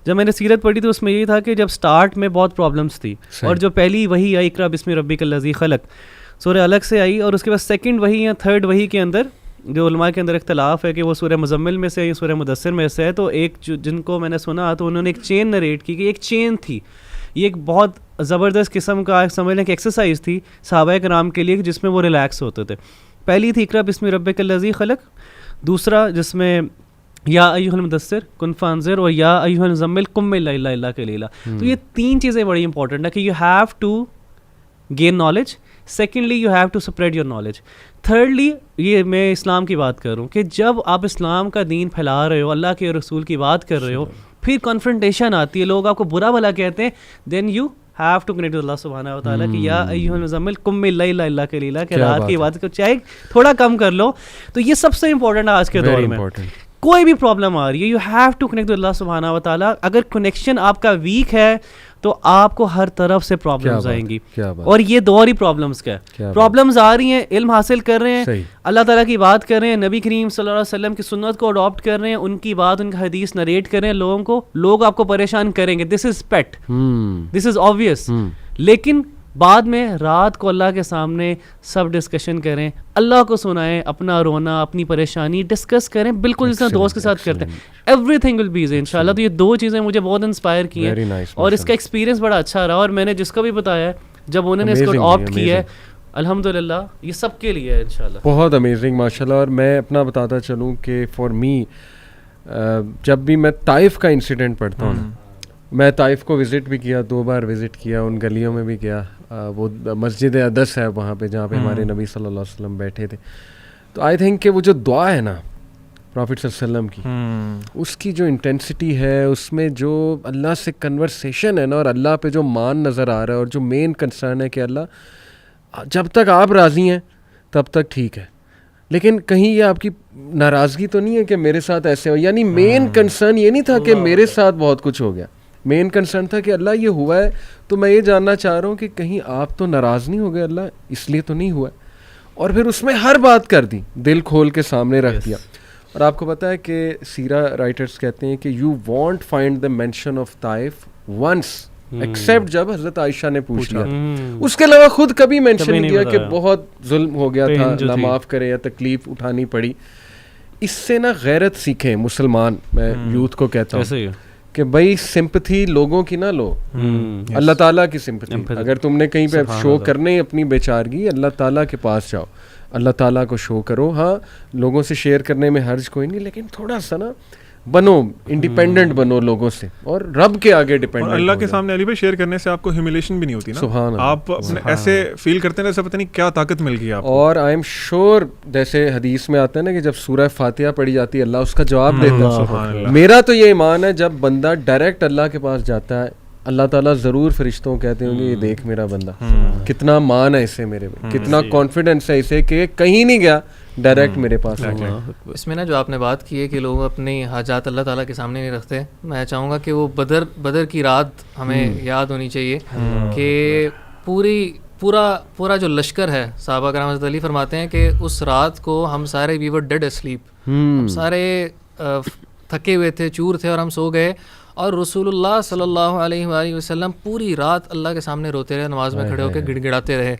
جب میں نے سیرت پڑھی تو اس میں یہی تھا کہ جب سٹارٹ میں بہت پرابلمس تھی, اور جو پہلی وہی آئی اقرا بسم ربک الذی خلق سورہ الگ سے آئی, اور اس کے بعد سیکنڈ وہی یا تھرڈ وہی کے اندر جو علماء کے اندر اختلاف ہے کہ وہ سورہ مزمل میں سے ہے یا سورہ مدثر میں سے ہے. تو ایک جن کو میں نے سنا تو انہوں نے ایک چین نریٹ کی کہ ایک چین تھی, یہ ایک بہت زبردست قسم کا سمجھ لیں کہ ایکسرسائز تھی صحابہ کرام کے لیے جس میں وہ ریلیکس ہوتے تھے. پہلی تھی اقرا بسم ربک الذی خلق, دوسرا جس میں یا ایھا المدثر کن فانذر, اور یا ایھا المزمل قم الا قلیلا. تو یہ 3 چیزیں بڑی امپورٹنٹ ہے کہ you have to gain knowledge, secondly you have to spread your knowledge. Thirdly یہ میں اسلام کی بات کر رہا ہوں کہ جب آپ اسلام کا دین پھیلا رہے ہو, اللہ کے رسول کی بات کر رہے ہو, پھر کنفرنٹیشن آتی ہے, لوگ آپ کو برا بھلا کہتے ہیں, then you have to connect اللہ سبحانہ و تعالیٰ کہ یا ایھا المزمل قم اللیل الا قلیلا, کہ رات کی عبادت کو چاہے تھوڑا کم کر لو. تو یہ سب سے امپورٹنٹ ہے آج کے دور میں. کوئی بھی پرابلم آ رہی ہے, یو ہیو ٹو کنیکٹ اللہ سبحانہ و تعالیٰ. اگر کنیکشن آپ کا ویک ہے تو آپ کو ہر طرف سے پرابلمز آئیں گی, اور یہ دور ہی پرابلمس کا ہے. پرابلمز آ رہی ہیں, علم حاصل کر رہے ہیں, اللہ تعالیٰ کی بات کر رہے ہیں, نبی کریم صلی اللہ علیہ وسلم کی سنت کو اڈاپٹ کر رہے ہیں, ان کی بات, ان کا حدیث نریٹ کر رہے ہیں لوگوں کو, لوگ آپ کو پریشان کریں گے. دس از پیٹ, دس از آبویس. لیکن بعد میں رات کو اللہ کے سامنے سب ڈسکشن کریں, اللہ کو سنائیں, اپنا رونا, اپنی پریشانی ڈسکس کریں, بالکل جس طرح دوست کے ساتھ کرتے ہیں. Everything will be easy ان شاء اللہ. تو یہ دو چیزیں مجھے بہت انسپائر کی ہیں, اور اس کا ایکسپیرینس بڑا اچھا رہا. اور میں نے جس کو بھی بتایا ہے, جب انہوں نے اس کو آپٹ کیا ہے, الحمدللہ یہ سب کے لیے ہے انشاءاللہ. بہت امیزنگ ماشاء اللہ. اور میں اپنا بتاتا چلوں کہ فار می جب بھی میں طائف کا انسیڈنٹ پڑھتا ہوں, میں طائف کو وزٹ بھی کیا, 2 بار وزٹ کیا, ان گلیوں میں بھی گیا. وہ مسجد عدس ہے وہاں پہ جہاں پہ ہمارے نبی صلی اللہ علیہ وسلم بیٹھے تھے. تو آئی تھنک کہ وہ جو دعا ہے نا پروفٹ صلی اللہ علیہ وسلم کی, اس کی جو انٹینسٹی ہے, اس میں جو اللہ سے کنورسیشن ہے نا, اور اللہ پہ جو مان نظر آ رہا ہے, اور جو مین کنسرن ہے کہ اللہ جب تک آپ راضی ہیں تب تک ٹھیک ہے, لیکن کہیں یہ آپ کی ناراضگی تو نہیں ہے کہ میرے ساتھ ایسے ہو. یعنی مین کنسرن یہ نہیں تھا کہ میرے ساتھ بہت کچھ ہو گیا, مین کنسرن تھا کہ اللہ یہ ہوا ہے تو میں یہ جاننا چاہ رہا ہوں کہ کہیں آپ تو ناراض نہیں ہو گئے, اللہ اس لیے تو نہیں ہوا. اور پھر اس میں ہر بات کر دی, دل کھول کے سامنے رکھ دیا. اور آپ کو پتہ ہے کہ سیرہ رائٹرز کہتے ہیں کہ you want find the mention of Taif once except جب حضرت عائشہ نے پوچھ لیا, اس کے علاوہ خود کبھی مینشن نہیں کیا کہ بہت ظلم ہو گیا تھا, اللہ معاف کرے, یا تکلیف اٹھانی پڑی. اس سے نا غیرت سیکھیں مسلمان, میں یوتھ کو کہتا ہوں کہ بھائی سمپتھی لوگوں کی نہ لو, اللہ تعالیٰ کی سمپتھی. اگر تم نے کہیں پہ شو کرنے اپنی بیچارگی, اللہ تعالیٰ کے پاس جاؤ, اللہ تعالیٰ کو شو کرو. ہاں لوگوں سے شیئر کرنے میں حرج کوئی نہیں, لیکن تھوڑا سا نا بنو انڈیپینڈنٹ بنو لوگوں سے, اور رب کے آگے ڈیپینڈنٹ. اللہ کے سامنے علی بھائی شیئر کرنے سے آپ کو ہیوملیشن بھی نہیں ہوتی نا, سبحان اللہ, آپ اپنے ایسے فیل کرتے ہیں جیسے پتہ نہیں کیا طاقت مل گئی آپ کو. اور آئی ایم شیور جیسے حدیث میں آتا ہے نا کہ جب سورہ فاتحہ پڑھی جاتی ہے اللہ اس کا جواب دیتا ہے. میرا تو یہ ایمان ہے جب بندہ ڈائریکٹ اللہ کے پاس جاتا ہے, اللہ تعالیٰ ضرور فرشتوں کہتے ہوں گے یہ دیکھ میرا بندہ, کتنا مان ہے اسے میرے میں, کتنا کانفیڈنس ہے اسے کہ کہیں نہیں گیا, ڈائریکٹ میرے پاس. اس میں نا جو آپ نے بات کی ہے کہ لوگ اپنی حاجات اللہ تعالیٰ کے سامنے نہیں رکھتے, میں چاہوں گا کہ وہ بدر کی رات ہمیں یاد ہونی چاہیے کہ پورا جو لشکر ہے, صحابہ کرام حضرت علی فرماتے ہیں کہ اس رات کو ہم سارے وی ور ڈیڈ اسلیپ, ہم سارے تھکے ہوئے تھے, چور تھے, اور ہم سو گئے, اور رسول اللہ صلی اللہ علیہ وآلہ وسلم پوری رات اللہ کے سامنے روتے رہے, نماز میں کھڑے ہو کے گڑ گڑاتے رہے,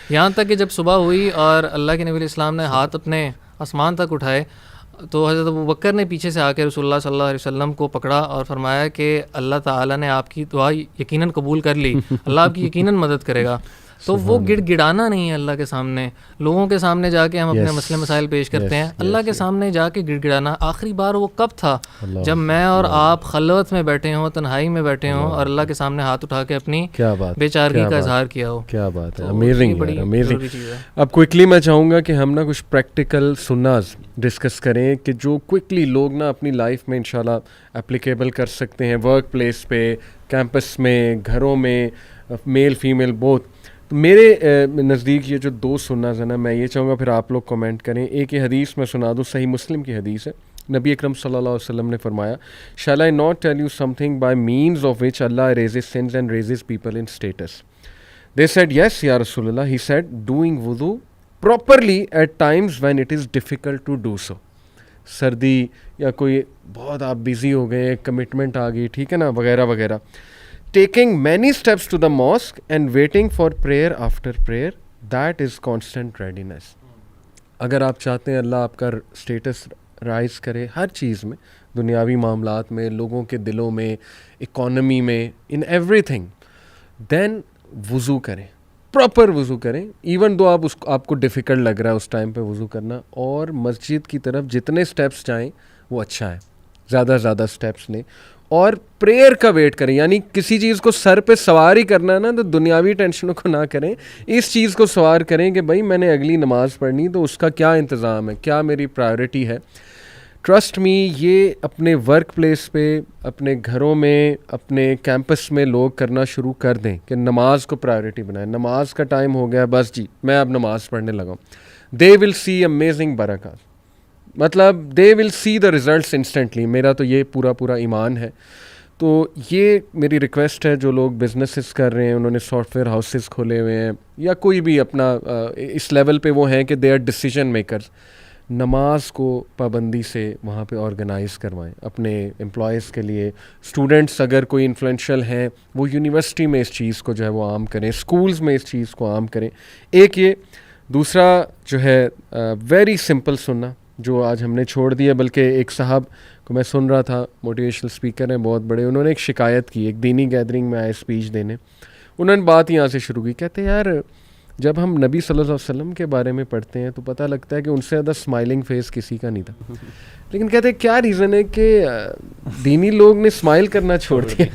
یہاں تک کہ جب صبح ہوئی اور اللہ کے نبی علیہ السلام نے ہاتھ اپنے آسمان تک اٹھائے تو حضرت ابوبکر نے پیچھے سے آ کے رسول اللہ صلی اللہ علیہ وسلم کو پکڑا اور فرمایا کہ اللہ تعالیٰ نے آپ کی دعا یقیناً قبول کر لی, اللہ آپ کی یقیناً مدد کرے گا. تو وہ گڑ گڑانا نہیں ہے اللہ کے سامنے, لوگوں کے سامنے جا کے ہم اپنے مسئلے مسائل پیش کرتے ہیں, اللہ کے سامنے جا کے گڑ گڑانا. آخری بار وہ کب تھا جب میں اور آپ خلوت میں بیٹھے ہوں, تنہائی میں بیٹھے ہوں, اور اللہ کے سامنے ہاتھ اٹھا کے اپنی بیچارگی کا اظہار کیا ہو. کیا بات ہے, امیزنگ امیزنگ. اب کوئکلی میں چاہوں گا کہ ہم نا کچھ پریکٹیکل سناز ڈسکس کریں کہ جو کوئکلی لوگ نا اپنی لائف میں انشاءاللہ اپلیکیبل کر سکتے ہیں, ورک پلیس پہ, کیمپس میں, گھروں میں, میل فیمیل بوتھ. تو میرے نزدیک یہ جو 2 سناز ہیں نا, میں یہ چاہوں گا پھر آپ لوگ کمنٹ کریں. ایک یہ حدیث میں سنا دوں, صحیح مسلم کی حدیث ہے, نبی اکرم صلی اللہ علیہ وسلم نے فرمایا, shall I not tell you something by means of which Allah erases sins and raises people in status? They said, yes, Ya Rasulullah. He said, doing wudu properly at times when it is difficult to do so. سردی یا کوئی بہت آپ busy ہو گئے, commitment آ گئی, ٹھیک ہے نا, وغیرہ وغیرہ. Taking many steps to the mosque and waiting for prayer after prayer, that is constant readiness. اگر آپ چاہتے ہیں اللہ آپ کا اسٹیٹس رائز کرے ہر چیز میں, دنیاوی معاملات میں, لوگوں کے دلوں میں, اکانومی میں, ان ایوری تھنگ, دین وضو کریں, پراپر وضو کریں. ایون دو آپ کو ڈیفیکلٹ لگ رہا ہے اس ٹائم پہ وضو کرنا, اور مسجد کی طرف جتنے اسٹیپس جائیں وہ اچھا ہے. زیادہ سے زیادہ اسٹیپس لیں اور پریئر کا ویٹ کریں. یعنی کسی چیز کو سر پہ سوار ہی کرنا ہے نا تو دنیاوی ٹینشنوں کو نہ کریں, اس چیز کو سوار کریں کہ بھائی میں نے اگلی نماز پڑھنی تو اس کا کیا انتظام ہے, کیا میری پرائیورٹی ہے. ٹرسٹ می, یہ اپنے ورک پلیس پہ, اپنے گھروں میں, اپنے کیمپس میں لوگ کرنا شروع کر دیں کہ نماز کو پرائیورٹی بنائیں. نماز کا ٹائم ہو گیا, بس جی میں اب نماز پڑھنے لگا ہوں. دے ول سی امیزنگ برکات, مطلب دے ول سی دا ریزلٹس انسٹنٹلی. میرا تو یہ پورا ایمان ہے. تو یہ میری ریکویسٹ ہے جو لوگ بزنسز کر رہے ہیں, انہوں نے سافٹ ویئر ہاؤسز کھولے ہوئے ہیں یا کوئی بھی اپنا اس لیول پہ وہ ہیں کہ دے آر ڈیسیجن میکرز, نماز کو پابندی سے وہاں پہ آرگنائز کروائیں اپنے امپلائیز کے لیے. اسٹوڈنٹس اگر کوئی انفلوئنشیل ہیں وہ یونیورسٹی میں اس چیز کو جو ہے وہ عام کریں, اسکولز میں اس چیز کو عام کریں. ایک یہ, دوسرا جو ہے ویری سمپل سننا جو آج ہم نے چھوڑ دیا. بلکہ ایک صاحب کو میں سن رہا تھا, موٹیویشنل اسپیکر ہیں بہت بڑے, انہوں نے ایک شکایت کی, ایک دینی گیدرنگ میں آئے اسپیچ دینے. انہوں نے بات یہاں سے شروع کی, کہتے یار جب ہم نبی صلی اللہ علیہ وسلم کے بارے میں پڑھتے ہیں تو پتہ لگتا ہے کہ ان سے زیادہ اسمائلنگ فیس کسی کا نہیں تھا, لیکن کہتے ہیں کیا ریزن ہے کہ دینی لوگ نے اسمائل کرنا چھوڑ دیا,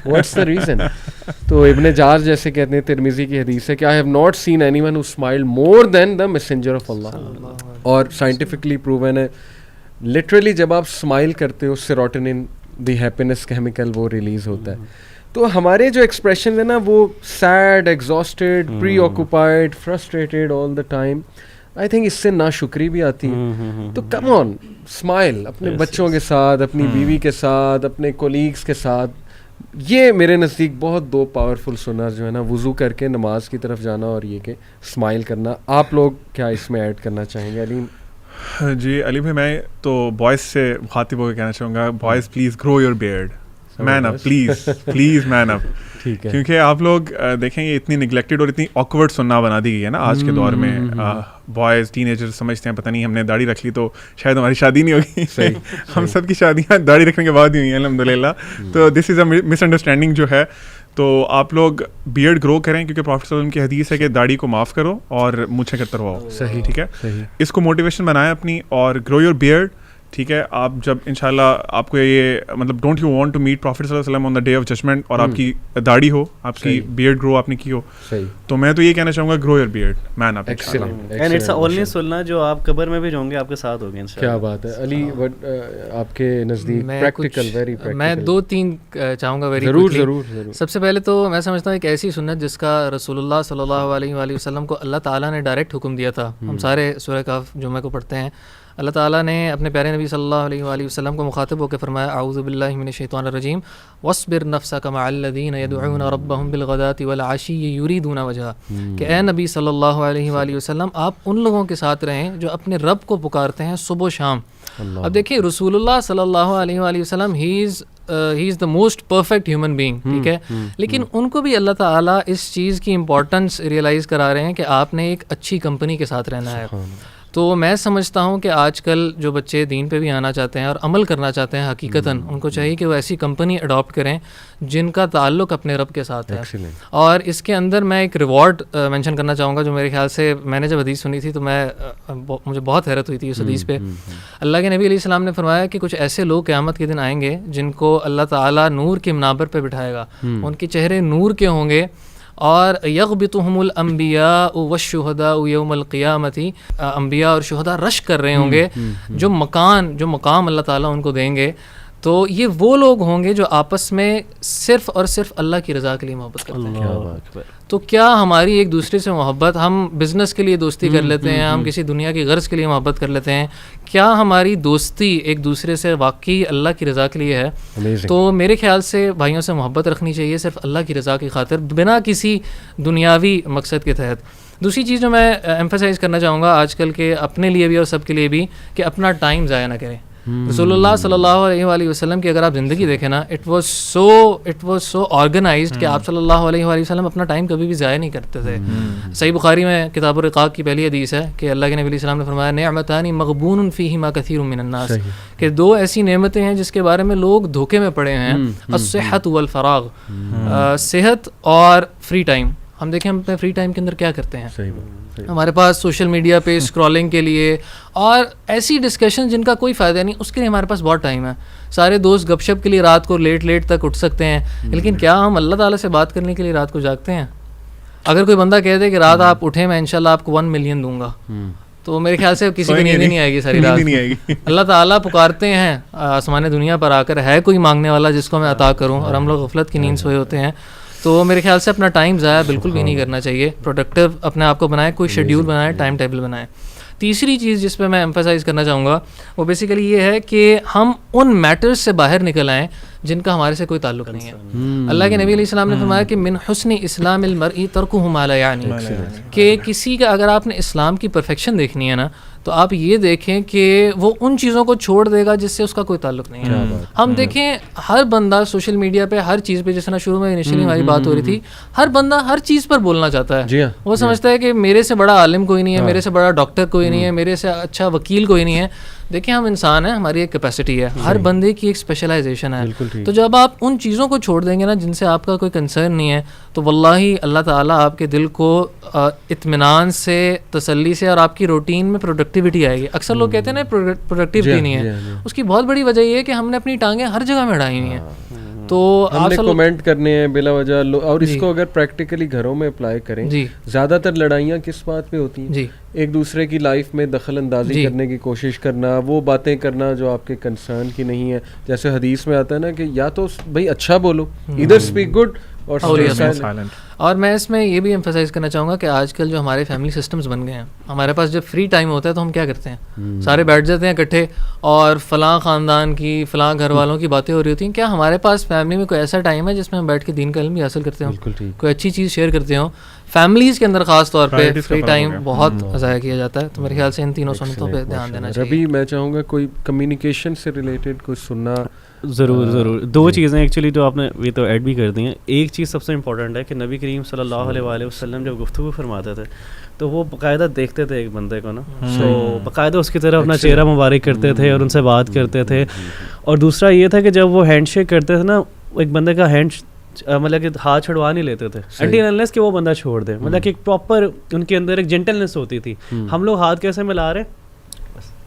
واٹس دا ریزن. تو ابن جاز جیسے کہتے ہیں, ترمذی کی حدیث ہے کہ I have not seen anyone who smile more than the messenger of اللہ. اور سائنٹیفکلی پروون ہے, لٹرلی جب آپ اسمائل کرتے ہو سیروٹونن دی ہیپینس کیمیکل وہ ریلیز ہوتا ہے. تو ہمارے جو ایکسپریشن ہیں نا وہ sad, exhausted, preoccupied, frustrated all the time, I think اس سے ناشکری بھی آتی ہے. تو کم آن اسمائل اپنے بچوں کے ساتھ, اپنی بیوی کے ساتھ, اپنے کولیگس کے ساتھ. یہ میرے نزدیک بہت دو پاورفل سنر جو ہے نا, وضو کر کے نماز کی طرف جانا اور یہ کہ اسمائل کرنا. آپ لوگ کیا اس میں ایڈ کرنا چاہیں گے؟ علیم. جی علی بھائی, میں تو بوائز سے مخاطب ہو کے کہنا چاہوں گا, boys please grow your beard, man up please man up. کیونکہ آپ لوگ دیکھیں گے اتنی نگلیکٹڈ اور اتنی آکورڈ سننا بنا دی گئی ہے نا آج کے دور میں. بوائز ٹین ایجر سمجھتے ہیں پتہ نہیں ہم نے داڑھی رکھ لی تو شاید ہماری شادی نہیں ہوگی. ہم سب کی شادیاں داڑھی رکھنے کے بعد ہی ہوئی ہیں الحمدللہ. تو دس از اے مس انڈرسٹینڈنگ جو ہے. تو آپ لوگ بیئرڈ گرو کریں کیونکہ پروفیٹ صلی اللہ علیہ وسلم کی حدیث ہے کہ داڑھی کو معاف کرو اور مجھے کرتے رہو. صحیح, ٹھیک ہے, اس کو موٹیویشن بنائیں اپنی اور گرو یور بیئرڈ. ٹھیک ہے, آپ جب انشاءاللہ آپ کو یہ مطلب don't you want to meet prophet صلی اللہ علیہ وسلم on the day of judgment اور آپ کی داڑھی ہو, آپ کی بیئرڈ گرو آپ نے کی ہو, تو میں تو یہ کہنا چاہوں گا grow your beard, man up. And it's only سننا جو آپ قبر میں بھی ہوں گے آپ کے ساتھ ہوگے انشاءاللہ. کیا بات ہے علی, آپ کے نزدیک پریکٹیکل, ویری پریکٹیکل. میں 2-3 چاہوں گا ویری ضرور. سب سے پہلے تو میں سمجھتا ہوں ایک ایسی سنت جس کا رسول اللہ صلی اللہ علیہ وآلہ وسلم کو اللہ تعالیٰ نے ڈائریکٹ حکم دیا تھا. ہم سارے سورہ کہف جمعہ کو پڑھتے ہیں. اللہ تعالیٰ نے اپنے پیارے نبی صلی اللہ علیہ وآلہ وسلم کو مخاطب ہو کے فرمایا, اعوذ باللہ من الشیطان الرجیم, واصبر نفسک مع الذین یدعون ربهم بالغداة والعشی یریدون وجہہ. کہ اے نبی صلی اللہ علیہ وآلہ وسلم آپ ان لوگوں کے ساتھ رہیں جو اپنے رب کو پکارتے ہیں صبح و شام. اب دیکھیے رسول اللہ صلی اللہ علیہ وآلہ وسلم he is the most perfect human being, ٹھیک ہے, لیکن ان کو بھی اللہ تعالیٰ اس چیز کی امپورٹنس ریئلائز کرا رہے ہیں کہ آپ نے ایک اچھی کمپنی کے ساتھ رہنا ہے. تو میں سمجھتا ہوں کہ آج کل جو بچے دین پہ بھی آنا چاہتے ہیں اور عمل کرنا چاہتے ہیں حقیقتاً, ان کو چاہیے کہ وہ ایسی کمپنی اڈاپٹ کریں جن کا تعلق اپنے رب کے ساتھ ہے. اور اس کے اندر میں ایک ریوارڈ مینشن کرنا چاہوں گا جو میرے خیال سے میں نے جب حدیث سنی تھی تو مجھے بہت حیرت ہوئی تھی اس حدیث پہ. اللہ کے نبی علیہ السلام نے فرمایا کہ کچھ ایسے لوگ قیامت کے دن آئیں گے جن کو اللہ تعالیٰ نور کے منابر پہ بٹھائے گا, ان کے چہرے نور کے ہوں گے, اور یغبطہم الانبیاء والشہداء یوم القیامت, انبیاء اور شہداء رش کر رہے ہوں گے جو مقام اللہ تعالیٰ ان کو دیں گے. تو یہ وہ لوگ ہوں گے جو آپس میں صرف اور صرف اللہ کی رضا کے لیے محبت کرتے ہیں. تو کیا ہماری ایک دوسرے سے محبت, ہم بزنس کے لیے دوستی کر لیتے ہیں, ہم کسی دنیا کی غرض کے لیے محبت کر لیتے ہیں, کیا ہماری دوستی ایک دوسرے سے واقعی اللہ کی رضا کے لیے ہے؟ تو میرے خیال سے بھائیوں سے محبت رکھنی چاہیے صرف اللہ کی رضا کی خاطر, بنا کسی دنیاوی مقصد کے تحت. دوسری چیز جو میں ایمفیسائز کرنا چاہوں گا آج کل کے اپنے لیے بھی اور سب کے لیے بھی, کہ اپنا ٹائم ضائع نہ کریں. رسول اللہ صلی اللہ علیہ وآلہ وسلم کی اگر آپ زندگی دیکھیں نا, اٹ واز سو آرگنائزڈ کہ آپ صلی اللہ علیہ وآلہ وسلم اپنا ٹائم کبھی بھی ضائع نہیں کرتے تھے. صحیح بخاری میں کتاب الرقاق کی پہلی حدیث ہے کہ اللہ کے نبی علیہ السلام نے فرمایا, نعمتان مغبون فیہما کثیر من الناس, کہ 2 ایسی نعمتیں ہیں جس کے بارے میں لوگ دھوکے میں پڑے ہیں, الصحت والفراغ, صحت اور فری ٹائم. ہم دیکھیں ہم اپنے فری ٹائم کے اندر کیا کرتے ہیں. صحیح بات. ہمارے پاس سوشل میڈیا پہ اسکرولنگ کے لیے اور ایسی ڈسکشن جن کا کوئی فائدہ نہیں, اس کے لیے ہمارے پاس بہت ٹائم ہے. سارے دوست گپ شپ کے لیے رات کو لیٹ تک اٹھ سکتے ہیں, لیکن کیا ہم اللہ تعالیٰ سے بات کرنے کے لیے رات کو جاگتے ہیں؟ اگر کوئی بندہ کہہ دے کہ رات آپ اٹھیں میں انشاءاللہ آپ کو 1 ملین دوں گا, تو میرے خیال سے کسی کی نیند نہیں آئے گی ساری رات. اللہ تعالیٰ پکارتے ہیں آسمان دنیا پر آ کر, ہے کوئی مانگنے والا جس کو میں عطا کروں, اور ہم لوگ غفلت کی نیند سوئے ہوتے ہیں. تو میرے خیال سے اپنا ٹائم ضائع بالکل بھی نہیں کرنا چاہیے. پروڈکٹیو اپنے آپ کو بنائیں, کوئی شیڈیول بنائیں, ٹائم ٹیبل بنائیں. تیسری چیز جس پہ میں ایمفسائز کرنا چاہوں گا وہ بیسیکلی یہ ہے کہ ہم ان میٹرز سے باہر نکل آئیں جن کا ہمارے سے کوئی تعلق نہیں ہے. اللہ کے نبی علیہ السلام نے فرمایا کہ من حسن اسلام المرء ترکہ ما لا یعنی, کہ کسی کا اگر آپ نے اسلام کی پرفیکشن دیکھنی ہے نا تو آپ یہ دیکھیں کہ وہ ان چیزوں کو چھوڑ دے گا جس سے اس کا کوئی تعلق نہیں ہے. ہم دیکھیں ہر بندہ سوشل میڈیا پہ ہر چیز پہ, جس طرح شروع میں انیشلی ہماری بات ہو رہی تھی, ہر بندہ ہر چیز پر بولنا چاہتا ہے. وہ سمجھتا ہے کہ میرے سے بڑا عالم کوئی نہیں ہے, میرے سے بڑا ڈاکٹر کوئی نہیں ہے, میرے سے اچھا وکیل کوئی نہیں ہے. دیکھیں ہم انسان ہیں, ہماری ایک کیپیسٹی ہے, ہر بندے کی ایک اسپیشلائزیشن ہے. تو جب آپ ان چیزوں کو چھوڑ دیں گے نا جن سے آپ کا کوئی کنسرن نہیں ہے, تو واللہ اللہ تعالیٰ آپ کے دل کو اطمینان سے, تسلی سے, اور آپ کی روٹین میں پروڈکٹیوٹی آئے گی. اکثر لوگ کہتے ہیں نا پروڈکٹیوٹی نہیں ہے, اس کی بہت بڑی وجہ یہ ہے کہ ہم نے اپنی ٹانگیں ہر جگہ میں اڑائی ہوئی ہیں. تو ہم نے کمنٹ کرنے ہیں بلا وجہ, اور اس کو اگر پریکٹیکلی گھروں میں اپلائی کریں, زیادہ تر لڑائیاں کس بات پہ ہوتی ہیں؟ ایک دوسرے کی لائف میں دخل اندازی کرنے کی کوشش کرنا, وہ باتیں کرنا جو آپ کے کنسرن کی نہیں ہے. جیسے حدیث میں آتا ہے نا کہ یا تو بھائی اچھا بولو, ادھر اسپیک گڈ, اور میں اس میں یہ بھی ایمفسائز کرنا چاہوں گا کہ آج کل جو ہمارے فیملی سسٹمز بن گئے ہیں, ہمارے پاس جب فری ٹائم ہوتا ہے تو ہم کیا کرتے ہیں, سارے بیٹھ جاتے ہیں اکٹھے, اور فلاں خاندان کی, فلاں گھر والوں کی باتیں ہو رہی ہوتی ہیں. کیا ہمارے پاس فیملی میں کوئی ایسا ٹائم ہے جس میں ہم بیٹھ کے دین کا علم بھی حاصل کرتے ہوں, کوئی اچھی چیز شیئر کرتے ہوں؟ فیملیز کے اندر خاص طور پہ فری ٹائم بہت ضائع کیا جاتا ہے. تو میرے خیال سے ان تینوں سنتوں پہ دھیان دینا چاہیے. ابھی میں چاہوں گا کوئی کمیونیکیشن سے ریلیٹڈ کوئی سننا. ضرور 2 چیزیں ایکچولی جو آپ نے یہ تو ایڈ بھی کر دی ہیں. ایک چیز سب سے امپورٹنٹ ہے کہ نبی کریم صلی اللہ علیہ وآلہ وسلم جب گفتگو فرماتے تھے تو وہ باقاعدہ دیکھتے تھے ایک بندے کو نا, تو باقاعدہ اس کی طرف اپنا چہرہ مبارک کرتے تھے اور ان سے بات کرتے تھے. اور دوسرا یہ تھا کہ جب وہ ہینڈ شیک کرتے تھے نا, ایک بندے کا ہینڈ مطلب کہ ہاتھ چھڑوا نہیں لیتے تھے انٹل انلیس کہ وہ بندہ چھوڑ دے. مطلب کہ ایک پراپر ان کے اندر ایک جینٹلنس ہوتی تھی. ہم لوگ ہاتھ کیسے ملا رہے,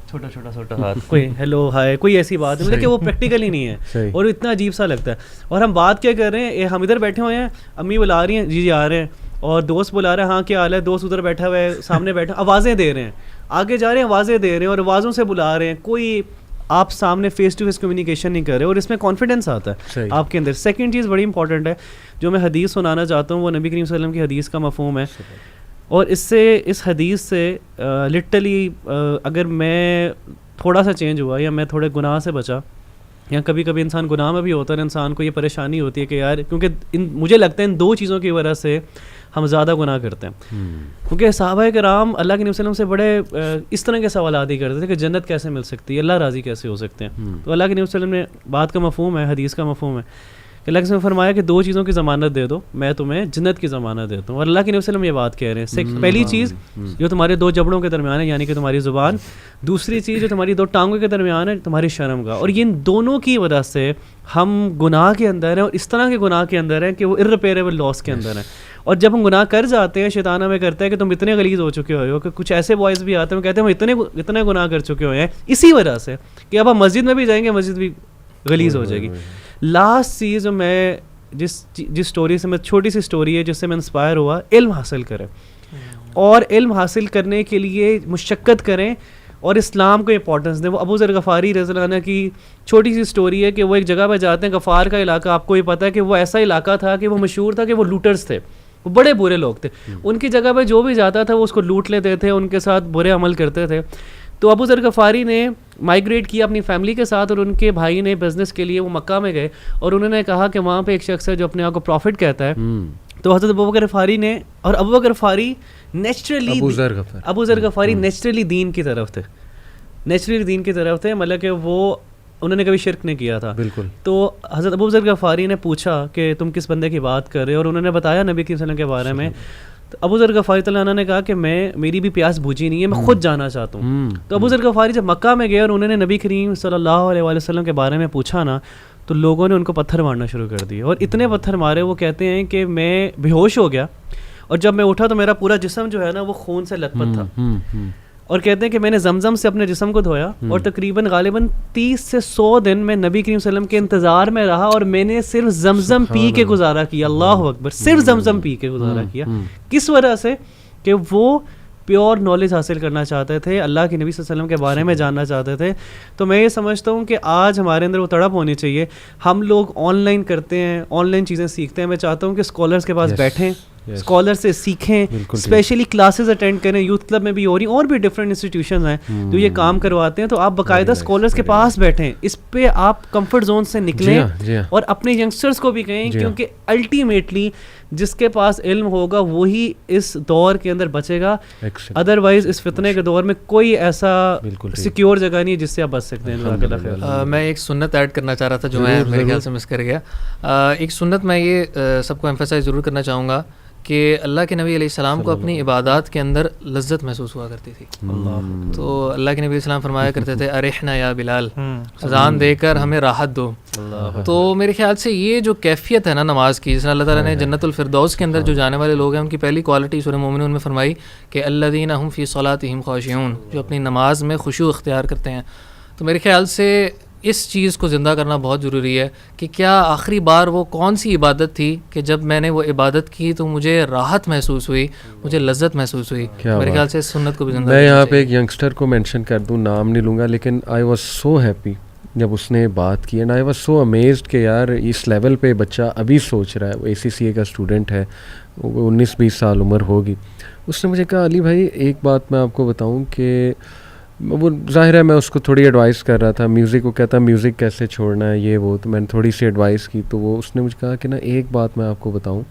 چھوٹا ہاتھ, کوئی ہیلو ہائے, کوئی ایسی بات مطلب کہ وہ پریکٹیکلی نہیں ہے اور اتنا عجیب سا لگتا ہے. اور ہم بات کیا کر رہے ہیں, ہم ادھر بیٹھے ہوئے ہیں, امی بلا رہی ہیں جی آ رہے ہیں, اور دوست بلا رہے ہیں ہاں کیا حال ہے, دوست ادھر بیٹھا ہوا ہے, سامنے بیٹھا, آوازیں دے رہے ہیں, آگے جا رہے ہیں آوازیں دے رہے ہیں, اور آوازوں سے بلا رہے ہیں. کوئی آپ سامنے فیس ٹو فیس کمیونیکیشن نہیں کر رہے, اور اس میں کانفیڈنس آتا ہے آپ کے اندر. سیکنڈ چیز بڑی امپورٹنٹ ہے جو میں حدیث سنانا چاہتا ہوں, وہ نبی کریم صلی اللہ علیہ وسلم کی حدیث کا مفہوم ہے. اور اس حدیث سے لٹرلی اگر میں تھوڑا سا چینج ہوا, یا میں تھوڑے گناہ سے بچا, یا کبھی کبھی انسان گناہ میں بھی ہوتا ہے, انسان کو یہ پریشانی ہوتی ہے کہ یار, کیونکہ مجھے لگتا ہے ان 2 چیزوں کی وجہ سے ہم زیادہ گناہ کرتے ہیں. کیونکہ صحابہ کرام اللہ کے نبی صلی اللہ علیہ وسلم سے بڑے اس طرح کے سوالات ہی کرتے تھے کہ جنت کیسے مل سکتی ہے, اللہ راضی کیسے ہو سکتے ہیں. تو اللہ کے نبی صلی اللہ علیہ وسلم نے بات کا مفہوم ہے, حدیث کا مفہوم ہے کہ اللہ کے نے فرمایا کہ 2 چیزوں کی ضمانت دے دو, میں تمہیں جنت کی ضمانت دیتا ہوں. اور اللہ کے نبی صلی اللہ علیہ وسلم یہ بات کہہ رہے ہیں. پہلی چیز جو تمہارے 2 جبڑوں کے درمیان ہے, یعنی کہ تمہاری زبان. دوسری چیز جو تمہاری 2 ٹانگوں کے درمیان ہے, تمہاری شرم گاہ. اور ان دونوں کی وجہ سے ہم گناہ کے اندر ہیں, اور اس طرح کے گناہ کے اندر ہیں کہ وہ irreparable لاس کے اندر ہیں. اور جب ہم گناہ کر جاتے ہیں, شیطان ہمیں کرتا ہے کہ تم اتنے غلیظ ہو چکے ہو, کہ کچھ ایسے بوائز بھی آتے ہیں کہتے ہیں ہم اتنے گناہ کر چکے ہوئے ہیں اسی وجہ سے کہ اب ہم مسجد میں بھی جائیں گے, مسجد بھی غلیظ ہو جائے گی. لاسٹ چیز میں جس اسٹوری سے, میں چھوٹی سی اسٹوری ہے جس سے میں انسپائر ہوا, علم حاصل کریں, اور علم حاصل کرنے کے لیے مشقت کریں, اور اسلام کو امپورٹنس دیں. وہ ابو ذر غفاری رضی اللہ عنہ کی چھوٹی سی اسٹوری ہے کہ وہ ایک جگہ پہ جاتے ہیں, غفار کا علاقہ, آپ کو یہ پتہ ہے کہ وہ ایسا علاقہ تھا کہ وہ مشہور تھا کہ وہ لوٹرز تھے, وہ بڑے برے لوگ تھے. ان کی جگہ پہ جو بھی جاتا تھا وہ اس کو لوٹ لیتے تھے, ان کے ساتھ برے عمل کرتے تھے. تو ابو ذر غفاری نے مائگریٹ کیا اپنی فیملی کے ساتھ, اور ان کے بھائی نے بزنس کے لیے وہ مکہ میں گئے, اور انہوں نے کہا کہ وہاں پہ ایک شخص ہے جو اپنے آپ کو پروفٹ کہتا ہے. تو حضرت ابو بکر غفاری نے, اور ابو بکر غفاری نیچرلی, ابو ذر غفاری نیچرلی دین کی طرف تھے, مطلب کہ وہ انہوں نے کبھی شرک نہیں کیا تھا. بالکل. تو حضرت ابو ذر غفاری نے پوچھا کہ تم کس بندے کی بات کر رہے ہو, اور انہوں نے بتایا نبی کریم صلی اللہ علیہ وسلم کے بارے میں. تو ابو ذر غفاری تعالیٰ عنہ نے کہا کہ میری بھی پیاس بجھی نہیں ہے, میں خود جانا چاہتا ہوں. تو ابو ذر غفاری جب مکہ میں گئے اور انہوں نے نبی کریم صلی اللہ علیہ وسلم کے بارے میں پوچھا نا, تو لوگوں نے ان کو پتھر مارنا شروع کر دیے, اور اتنے پتھر مارے, وہ کہتے ہیں کہ میں بے ہوش ہو گیا, اور جب میں اٹھا تو میرا پورا جسم جو ہے نا وہ خون سے لت پت تھا, اور کہتے ہیں کہ میں نے زمزم سے اپنے جسم کو دھویا, اور تقریباً غالباً 30 سے 100 دن میں نبی کریم صلی اللہ علیہ وسلم کے انتظار میں رہا, اور میں نے صرف زمزم پی کے گزارا کیا. اللہ اکبر, صرف زمزم پی کے گزارا کیا. کس وجہ سے؟ کہ وہ پیور نالج حاصل کرنا چاہتے تھے, اللہ کے نبی صلی اللہ علیہ وسلم کے بارے میں جاننا چاہتے تھے. تو میں یہ سمجھتا ہوں کہ آج ہمارے اندر وہ تڑپ ہونی چاہیے. ہم لوگ آن لائن کرتے ہیں, آن لائن چیزیں سیکھتے ہیں. میں چاہتا ہوں کہ اسکالرس کے پاس بیٹھیں, اسکالر سے سیکھیں, اسپیشلی کلاسز اٹینڈ کریں. یوتھ کلب میں بھی ہو رہی ہیں, اور بھی ڈفرینٹ انسٹیٹیوشنز ہیں جو یہ کام کرواتے ہیں. تو آپ باقاعدہ اسکالرس کے پاس بیٹھیں, اس پہ آپ کمفرٹ زون سے نکلیں, اور اپنے ینگسٹرس کو بھی کہیں, کیونکہ الٹیمیٹلی جس کے پاس علم ہوگا وہی اس دور کے اندر بچے گا. ادروائز اس فتنے کے دور میں کوئی ایسا سیکیور جگہ نہیں ہے جس سے آپ بچ سکتے ہیں. میں ایک سنت ایڈ کرنا چاہ رہا تھا جو میں میرے خیال سے مس کر گیا. ایک سنت میں یہ سب کو ایمفیسائز ضرور کرنا چاہوں گا کہ اللہ کے نبی علیہ السلام کو اپنی عبادات کے اندر لذت محسوس ہوا کرتی تھی. تو اللہ کے نبی علیہ السلام فرمایا کرتے تھے ارحنا یا بلال, اذان دے کر ہمیں راحت دو. تو میرے خیال سے یہ جو کیفیت ہے نا نماز کی, جس نے اللہ تعالیٰ نے جنت الفردوس کے اندر جو جانے والے لوگ ہیں ان کی پہلی کوالٹی سورہ مومنون میں فرمائی کہ الذین هم فی صلاتہم خاشعون, جو اپنی نماز میں خشوع اختیار کرتے ہیں. تو میرے خیال سے اس چیز کو زندہ کرنا بہت ضروری ہے کہ کیا آخری بار وہ کون سی عبادت تھی کہ جب میں نے وہ عبادت کی تو مجھے راحت محسوس ہوئی, مجھے لذت محسوس ہوئی. میرے خیال سے اس سنت کو بھی زندہ. میں یہاں پہ ایک ینگسٹر کو مینشن کر دوں, نام نہیں لوں گا, لیکن آئی واز سو ہیپی جب اس نے بات کی, and I was so amazed کہ یار اس لیول پہ بچہ ابھی سوچ رہا ہے. وہ ACCA کا اسٹوڈنٹ ہے, 19-20 سال عمر ہوگی. اس نے مجھے کہا علی بھائی ایک بات میں آپ کو بتاؤں کہ وہ ظاہر ہے میں اس کو تھوڑی ایڈوائس کر رہا تھا, میوزک کو کہتا میوزک کیسے چھوڑنا ہے یہ وہ, تو میں نے تھوڑی سی ایڈوائس کی. تو وہ اس نے مجھے کہا کہ نا ایک بات میں آپ کو بتاؤں,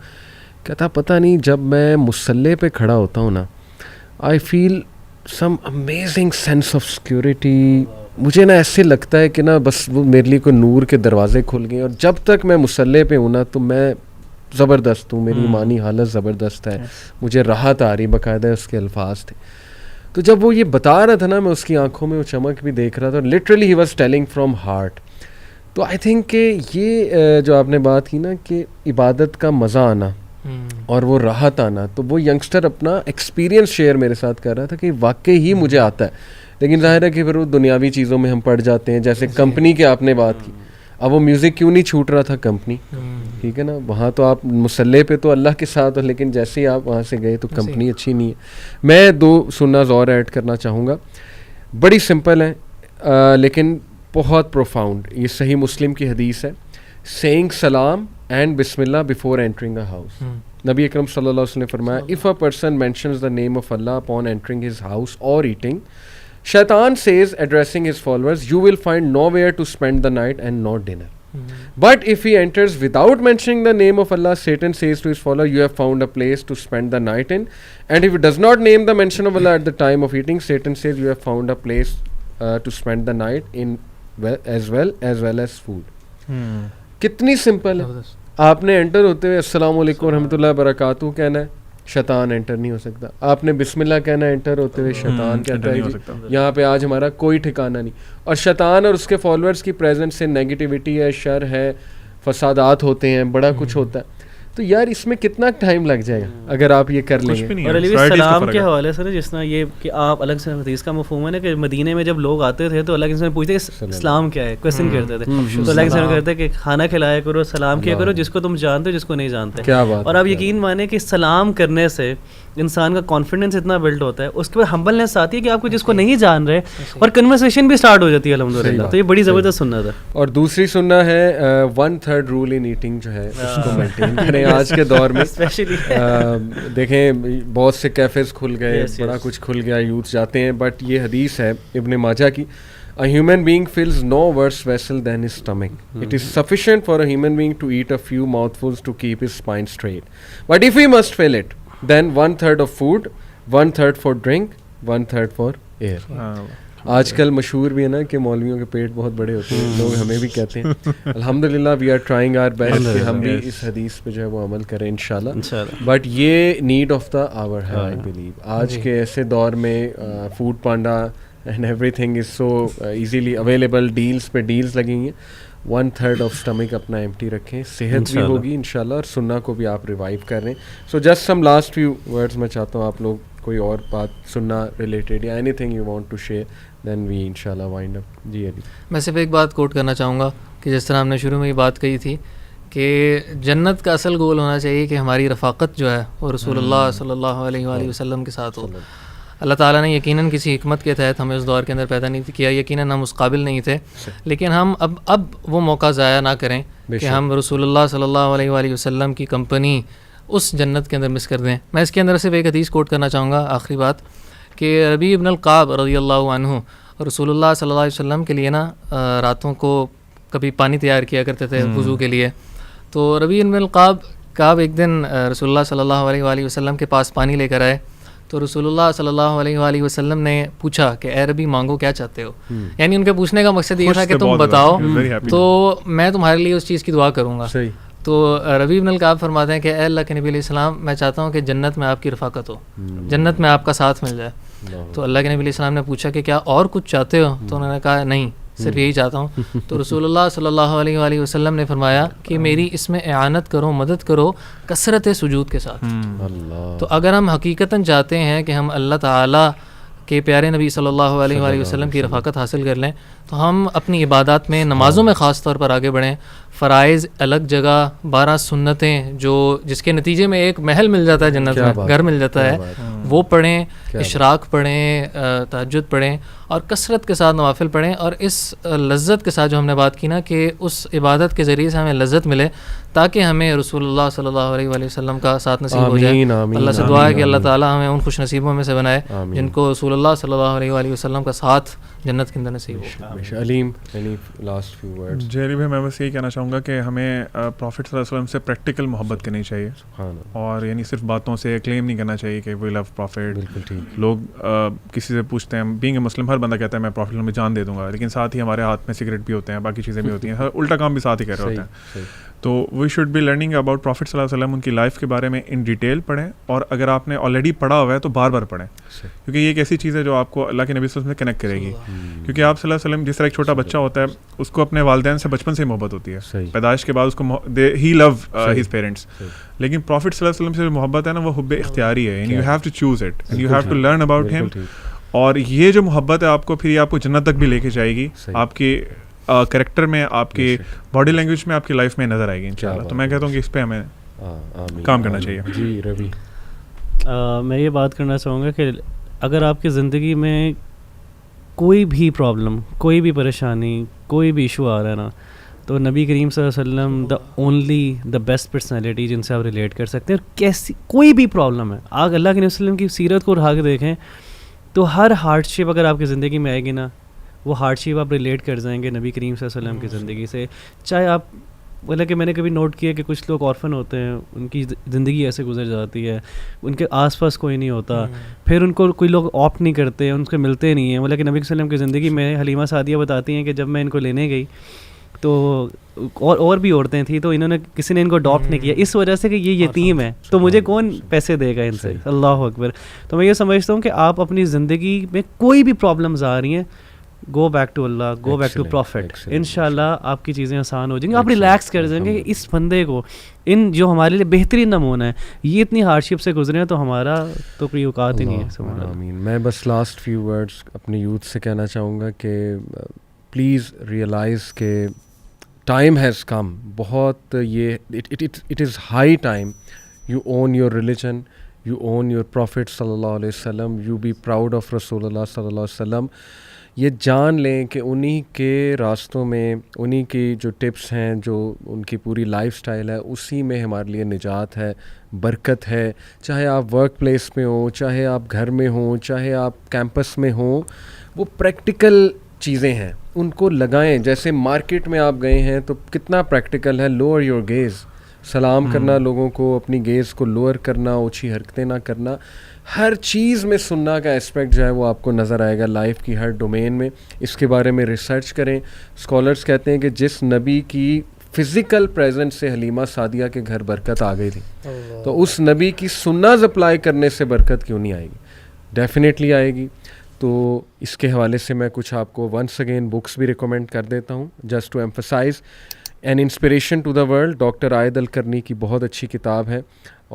کہتا پتہ نہیں جب میں مصلی پہ کھڑا ہوتا ہوں نا, I feel some amazing sense of security. مجھے نا ایسے لگتا ہے کہ نا بس وہ میرے لیے کوئی نور کے دروازے کھل گئے, اور جب تک میں مصلی پہ ہوں نا تو میں زبردست ہوں, میری ایمانی حالت زبردست ہے, مجھے راحت آ رہی. باقاعدہ اس کے الفاظ تھے. تو جب وہ یہ بتا رہا تھا نا, میں اس کی آنکھوں میں وہ چمک بھی دیکھ رہا تھا, literally he was telling from heart. تو آئی تھنک کہ یہ جو آپ نے بات کی نا کہ عبادت کا مزہ آنا اور وہ راحت آنا, تو وہ ینگسٹر اپنا ایکسپیرینس شیئر میرے ساتھ کر رہا تھا کہ واقعی ہی مجھے آتا ہے. لیکن ظاہر ہے کہ پھر وہ دنیاوی چیزوں میں ہم پڑ جاتے ہیں, جیسے کمپنی کی آپ نے بات کی. اب وہ میوزک کیوں نہیں چھوٹ رہا تھا, کمپنی, ٹھیک ہے نا, وہاں تو آپ مصلی پہ تو اللہ کے ساتھ ہو, لیکن جیسے ہی آپ وہاں سے گئے تو کمپنی اچھی نہیں ہے. میں 2 سنت اور ایڈ کرنا چاہوں گا, بڑی سمپل ہیں لیکن بہت پروفاؤنڈ. یہ صحیح مسلم کی حدیث ہے, سیئنگ سلام اینڈ بسم اللہ بیفور اینٹرنگ اے ہاؤس. نبی اکرم صلی اللہ علیہ وسلم نے فرمایا if a person mentions the name of Allah upon entering his house or eating, Shaitan says, addressing his followers, you will find nowhere to spend the night and not dinner. But if he enters without mentioning the name of Allah, Satan says to his follower, you have found a place to spend the night in. And if he does not name the mention of Allah at the time of eating, Satan says, you have found a place to spend the night in as well as food. کتنی simple ہے. آپ نے inter ہوتے ہوئے السلام علیکم ورحمۃ اللہ وبرکاتہ کہنا ہے, شیطان انٹر نہیں ہو سکتا. آپ نے بسم اللہ کہنا ہے انٹر ہوتے ہوئے, شیطان کہتا ہے جی یہاں پہ آج ہمارا کوئی ٹھکانہ نہیں. اور شیطان اور اس کے فالوورز کی پریزنس سے نیگیٹیوٹی ہے, شر ہے, فسادات ہوتے ہیں, بڑا کچھ ہوتا ہے. تو یار اس میں کتنا ٹائم لگ جائے گا اگر آپ یہ کر لیں گے. اور علی السلام کے حوالے سے جس طرح یہ کہ آپ الگ سے حدیث کا مفہوم ہے نا کہ مدینے میں جب لوگ آتے تھے تو اللہ کے رسول پوچھتے اسلام کیا ہے, کویسچن کرتے تھے. تو اللہ کے رسول کہتے کہ کھانا کھلایا کرو, سلام کیا کرو جس کو تم جانتے ہو جس کو نہیں جانتے. اور آپ یقین مانیں کہ سلام کرنے سے انسان کا کانفیڈنس اتنا بلڈ ہوتا ہے, اس کے بعد ہمبلنس آتی ہے کہ آپ کو جس کو نہیں جان رہے, اور کنورسیشن بھی اسٹارٹ ہو جاتی ہے الحمدللہ. تو یہ بڑی زبردست سنت ہے. اور دوسری سننا ہے 1/3 رول ان ایٹنگ جو ہے اس کو مینٹین کریں آج کے دور میں. دیکھیں بہت سے کیفیز کھل گئے, بڑا کچھ کھل گیا, یوتھ جاتے ہیں, بٹ یہ حدیث ہے ابن ماجہ کی, A human being fills no worse vessel than his stomach. It is sufficient for a human being to eat a few mouthfuls to keep his spine straight. But if he must fill it, then 1/3 of food, 1/3 for drink, 1/3 for air. آج کل مشہور بھی ہے نا کہ مولویوں کے پیٹ بہت بڑے ہوتے ہیں, لوگ ہمیں بھی کہتے ہیں. الحمدللہ we are trying our best کہ ہم بھی اس حدیث پہ جو ہے وہ عمل کریں انشاءاللہ. بٹ یہ نیڈ آف دا آور ہے آئی بلیو. آج کے ایسے دور میں food panda and every thing is so easily available, deals پہ ڈیلس لگی ہیں. 1/3 آف اسٹمک اپنا ایمٹی رکھیں, صحت بھی ہوگی انشاءاللہ, اور سننا کو بھی آپ ریوائیو کر رہے ہیں. So just some last few words میں چاہتا ہوں آپ لوگ کوئی اور بات سننا ریلیٹڈ یا anything you want to share, then we انشاءاللہ وائنڈ اپ. جی علی. میں صرف ایک بات کوٹ کرنا چاہوں گا کہ جس طرح ہم نے شروع میں یہ بات کہی تھی کہ جنت کا اصل گول ہونا چاہیے کہ ہماری رفاقت جو ہے وہ رسول اللہ صلی اللہ علیہ وآلہ وسلم کے ساتھ ہو. اللہ تعالیٰ نے یقیناً کسی حکمت کے تحت ہمیں اس دور کے اندر پیدا نہیں کیا, یقیناً ہم اس قابل نہیں تھے, لیکن ہم اب وہ موقع ضائع نہ کریں کہ ہم رسول اللہ صلی اللہ علیہ وآلہ وسلم کی کمپنی اس جنت کے اندر مس کر دیں. میں اس کے اندر صرف ایک حدیث کوٹ کرنا چاہوں گا, آخری بات, کہ ربیع بن القعب رضی اللہ عنہ رسول اللہ صلی اللہ علیہ وسلم کے لیے نا راتوں کو کبھی پانی تیار کیا کرتے تھے وضو کے لیے. تو ربیع بن القعب ایک دن رسول اللہ صلی اللہ علیہ وآلہ وسلم کے پاس پانی لے کر آئے. تو رسول اللہ صلی اللہ علیہ وآلہ وسلم نے پوچھا کہ اے ربی مانگو کیا چاہتے ہو, یعنی ان کے پوچھنے کا مقصد یہ تھا کہ تم بتاؤ تو میں تمہارے لیے اس چیز کی دعا کروں گا. تو ربیع بن القعب فرماتے ہیں کہ اے اللہ کے نبی علیہ السلام, میں چاہتا ہوں کہ جنت میں آپ کی رفاقت ہو, جنت میں آپ کا ساتھ مل جائے. تو اللہ کے نبی علیہ السلام نے پوچھا کہ کیا اور کچھ چاہتے ہو؟ تو انہوں نے کہا نہیں, صرف یہی چاہتا ہوں. تو رسول اللہ صلی اللہ علیہ وآلہ وسلم نے فرمایا کہ میری اس میں اعانت کرو, مدد کرو کثرت سجود کے ساتھ. تو اگر ہم حقیقتاً چاہتے ہیں کہ ہم اللہ تعالیٰ کے پیارے نبی صلی اللہ علیہ وآلہ وسلم کی رفاقت حاصل کر لیں, تو ہم اپنی عبادات میں, نمازوں میں خاص طور پر آگے بڑھیں. فرائض الگ جگہ, 12 سنتیں جو جس کے نتیجے میں ایک محل مل جاتا ہے جنت میں, گھر مل جاتا ہے, وہ پڑھیں, اشراق پڑھیں, تہجد پڑھیں, اور کثرت کے ساتھ نوافل پڑھیں. اور اس لذت کے ساتھ جو ہم نے بات کی نا کہ اس عبادت کے ذریعے سے ہمیں لذت ملے, تاکہ ہمیں رسول اللہ صلی اللہ علیہ وآلہ وسلم کا ساتھ نصیب ہو جائے. اللہ سے دعا ہے کہ اللہ تعالیٰ ہمیں ان خوش نصیبوں میں سے بنائے جن کو رسول اللہ صلی اللہ علیہ وآلہ وسلم کا ساتھ جنت کے اندر نصیب ہو. علیم, لاسٹ فیو ورڈز. جی علی بھائی, میں بس یہی کہنا چاہوں گا کہ ہمیں پروفٹ صلی اللہ علیہ وسلم سے پریکٹیکل محبت کرنی چاہیے, اور یعنی صرف باتوں سے کلیم نہیں کرنا چاہیے کہ وی لو پروفٹ. بالکل ٹھیک. لوگ کسی سے پوچھتے ہیں, بینگ اے مسلم ہر بندہ کہتا ہے میں پروفٹ میں جان دے دوں گا, لیکن ساتھ ہی ہمارے ہاتھ میں سگریٹ بھی ہوتے ہیں, باقی چیزیں بھی ہوتی ہیں, الٹا کام بھی ساتھ ہی کر رہے ہوتے ہیں. تو we should be learning about prophet صلی اللہ علیہ وسلم, ان کی لائف کے بارے میں ان ڈیٹیل پڑھیں, اور اگر آپ نے آلریڈی پڑھا ہوا ہے تو بار بار پڑھیں, کیونکہ یہ ایک ایسی چیز ہے جو آپ کو اللہ کے نبی صلی اللہ علیہ وسلم سے کنیکٹ کرے گی. کیونکہ آپ صلی اللہ علیہ وسلم جس طرح ایک چھوٹا بچہ ہوتا ہے اس کو اپنے والدین سے بچپن سے ہی محبت ہوتی ہے, پیدائش کے بعد اس کو ہی لو ہز پیرنٹس. لیکن پروفٹ صلی اللہ علیہ وسلم سے جو محبت ہے نا وہ حب اختیاری ہے, and you have to choose it and you have to learn about him. اور یہ جو محبت ہے آپ کو پھر یہ آپ کو جنت تک بھی لے کے جائے گی, آپ کی کریکٹر میں, آپ کی باڈی لینگویج میں, آپ کی لائف میں نظر آئے گی انشاءاللہ. تو میں کہتا ہوں کہ اس پہ ہمیں کام کرنا چاہیے. جی ربی. میں یہ بات کرنا چاہوں گا کہ اگر آپ کی زندگی میں کوئی بھی پرابلم, کوئی بھی پریشانی, کوئی بھی ایشو آ رہا ہے نا, تو نبی کریم صلی اللہ علیہ وسلم دا بیسٹ پرسنالٹی جن سے آپ ریلیٹ کر سکتے ہیں. اور کیسی کوئی بھی پرابلم ہے, آپ اللہ کے نبی صلی اللہ علیہ وسلم کی سیرت کو اٹھا کے دیکھیں تو ہر ہارڈ شپ اگر آپ کی زندگی میں آئے گی نا, وہ ہارڈ شپ آپ ریلیٹ کر جائیں گے نبی کریم صلی اللہ علیہ وسلم کی زندگی سے. چاہے آپ بولے کہ میں نے کبھی نوٹ کیا کہ کچھ لوگ آرفن ہوتے ہیں, ان کی زندگی ایسے گزر جاتی ہے, ان کے آس پاس کوئی نہیں ہوتا, پھر ان کو کوئی لوگ آپٹ نہیں کرتے, ان سے ملتے نہیں ہیں. بولے کہ نبی صلی اللہ علیہ وسلم کی زندگی میں حلیمہ سعدیہ بتاتی ہیں کہ جب میں ان کو لینے گئی تو اور بھی عورتیں تھیں, تو انہوں نے کسی نے ان کو اڈاپٹ نہیں کیا اس وجہ سے کہ یہ یتیم ہے, تو مجھے کون پیسے دے گا ان سے. اللہ اکبر. تو میں یہ سمجھتا ہوں کہ آپ اپنی زندگی میں کوئی بھی پرابلمز آ رہی ہیں, go back to Allah, go back to prophet. انشاءاللہ آپ کی چیزیں آسان ہو جائیں گی, آپ ریلیکس کر جائیں گے کہ اس بندے کو, ان جو ہمارے لیے بہترین نمونہ ہے, یہ اتنی ہارڈ شپ سے گزرے ہیں تو ہمارا تو کوئی اوقات ہی نہیں ہے. آمین. میں بس لاسٹ فیو ورڈز اپنے یوتھ سے کہنا چاہوں گا کہ پلیز ریئلائز کہ ٹائم ہیز کم. بہت یہ it is high time you own your religion, you own your prophet صلی اللہ علیہ وسلم, یو بی پراؤڈ آف رسول اللہ صلی اللہ علیہ وسلم. یہ جان لیں کہ انہی کے راستوں میں, انہی کی جو ٹپس ہیں, جو ان کی پوری لائف سٹائل ہے, اسی میں ہمارے لیے نجات ہے, برکت ہے. چاہے آپ ورک پلیس میں ہوں, چاہے آپ گھر میں ہوں, چاہے آپ کیمپس میں ہوں, وہ پریکٹیکل چیزیں ہیں, ان کو لگائیں. جیسے مارکیٹ میں آپ گئے ہیں تو کتنا پریکٹیکل ہے, لوور یور گیز, سلام کرنا لوگوں کو, اپنی گیز کو لوور کرنا, اونچی حرکتیں نہ کرنا. ہر چیز میں سننا کا اسپیکٹ جو ہے وہ آپ کو نظر آئے گا لائف کی ہر ڈومین میں. اس کے بارے میں ریسرچ کریں. اسکالرس کہتے ہیں کہ جس نبی کی فزیکل پریزنس سے حلیمہ سعدیہ کے گھر برکت آ گئی تھی, تو اس نبی کی سنت اپلائی کرنے سے برکت کیوں نہیں آئے گی؟ ڈیفینیٹلی آئے گی. تو اس کے حوالے سے میں کچھ آپ کو ونس اگین بکس بھی ریکمینڈ کر دیتا ہوں just to emphasise an inspiration to the world. Doctor عائد القرنی کی بہت اچھی کتاب ہے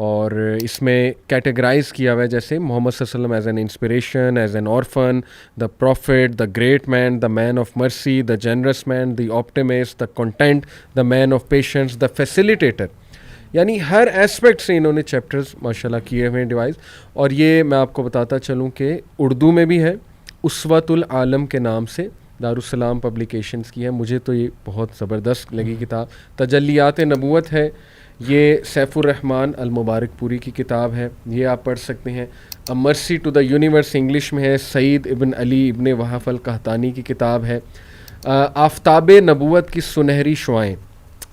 اور اس میں کیٹیگرائز کیا ہوا ہے جیسے محمد صلی اللہ علیہ وسلم as an inspiration, as an orphan, the prophet, the great man, the man of mercy, the generous man, the optimist, the content, the man of patience, the facilitator. یعنی ہر ایسپیکٹ سے انہوں نے چیپٹرز ماشاء اللہ کیے ہوئے ہیں ڈیوائز. اور یہ میں آپ کو بتاتا چلوں کہ اردو میں بھی ہے, اسوۃ العالم کے نام سے دارالسلام پبلیکیشنز کی ہے. مجھے تو یہ بہت زبردست لگی کتاب. تجلیات نبوت ہے, یہ سیف الرحمن المبارک پوری کی کتاب ہے, یہ آپ پڑھ سکتے ہیں. مرسی ٹو دا یونیورس انگلش میں ہے, سعید ابن علی ابن وہف القحطانی کی کتاب ہے. آفتاب نبوت کی سنہری شعائیں,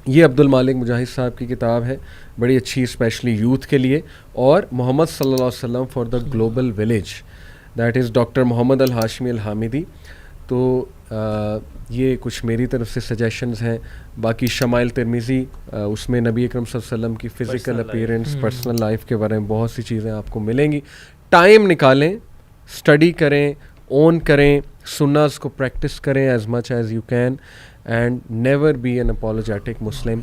یہ عبد المالک مجاہد صاحب کی کتاب ہے, بڑی اچھی اسپیشلی یوتھ کے لیے. اور محمد صلی اللہ علیہ وسلم for the global village, that is doctor Muhammad Al-Hashimi Al-Hamidi. تو یہ کچھ میری طرف سے سجیشنز ہیں. باقی شمائل ترمذی, اس میں نبی اکرم صلی اللہ علیہ وسلم کی فزیکل اپیرنس, پرسنل لائف کے بارے میں بہت سی چیزیں آپ کو ملیں گی. ٹائم نکالیں, اسٹڈی کریں, اون کریں, سناز کو پریکٹس کریں as much as you can, and never be an apologetic Muslim.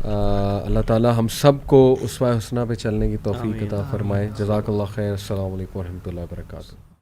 اللہ تعالیٰ ہم سب کو اسوہ حسنہ پہ چلنے کی توفیق عطا فرمائے. جزاک اللہ خیر. السلام علیکم ورحمۃ اللہ وبرکاتہ.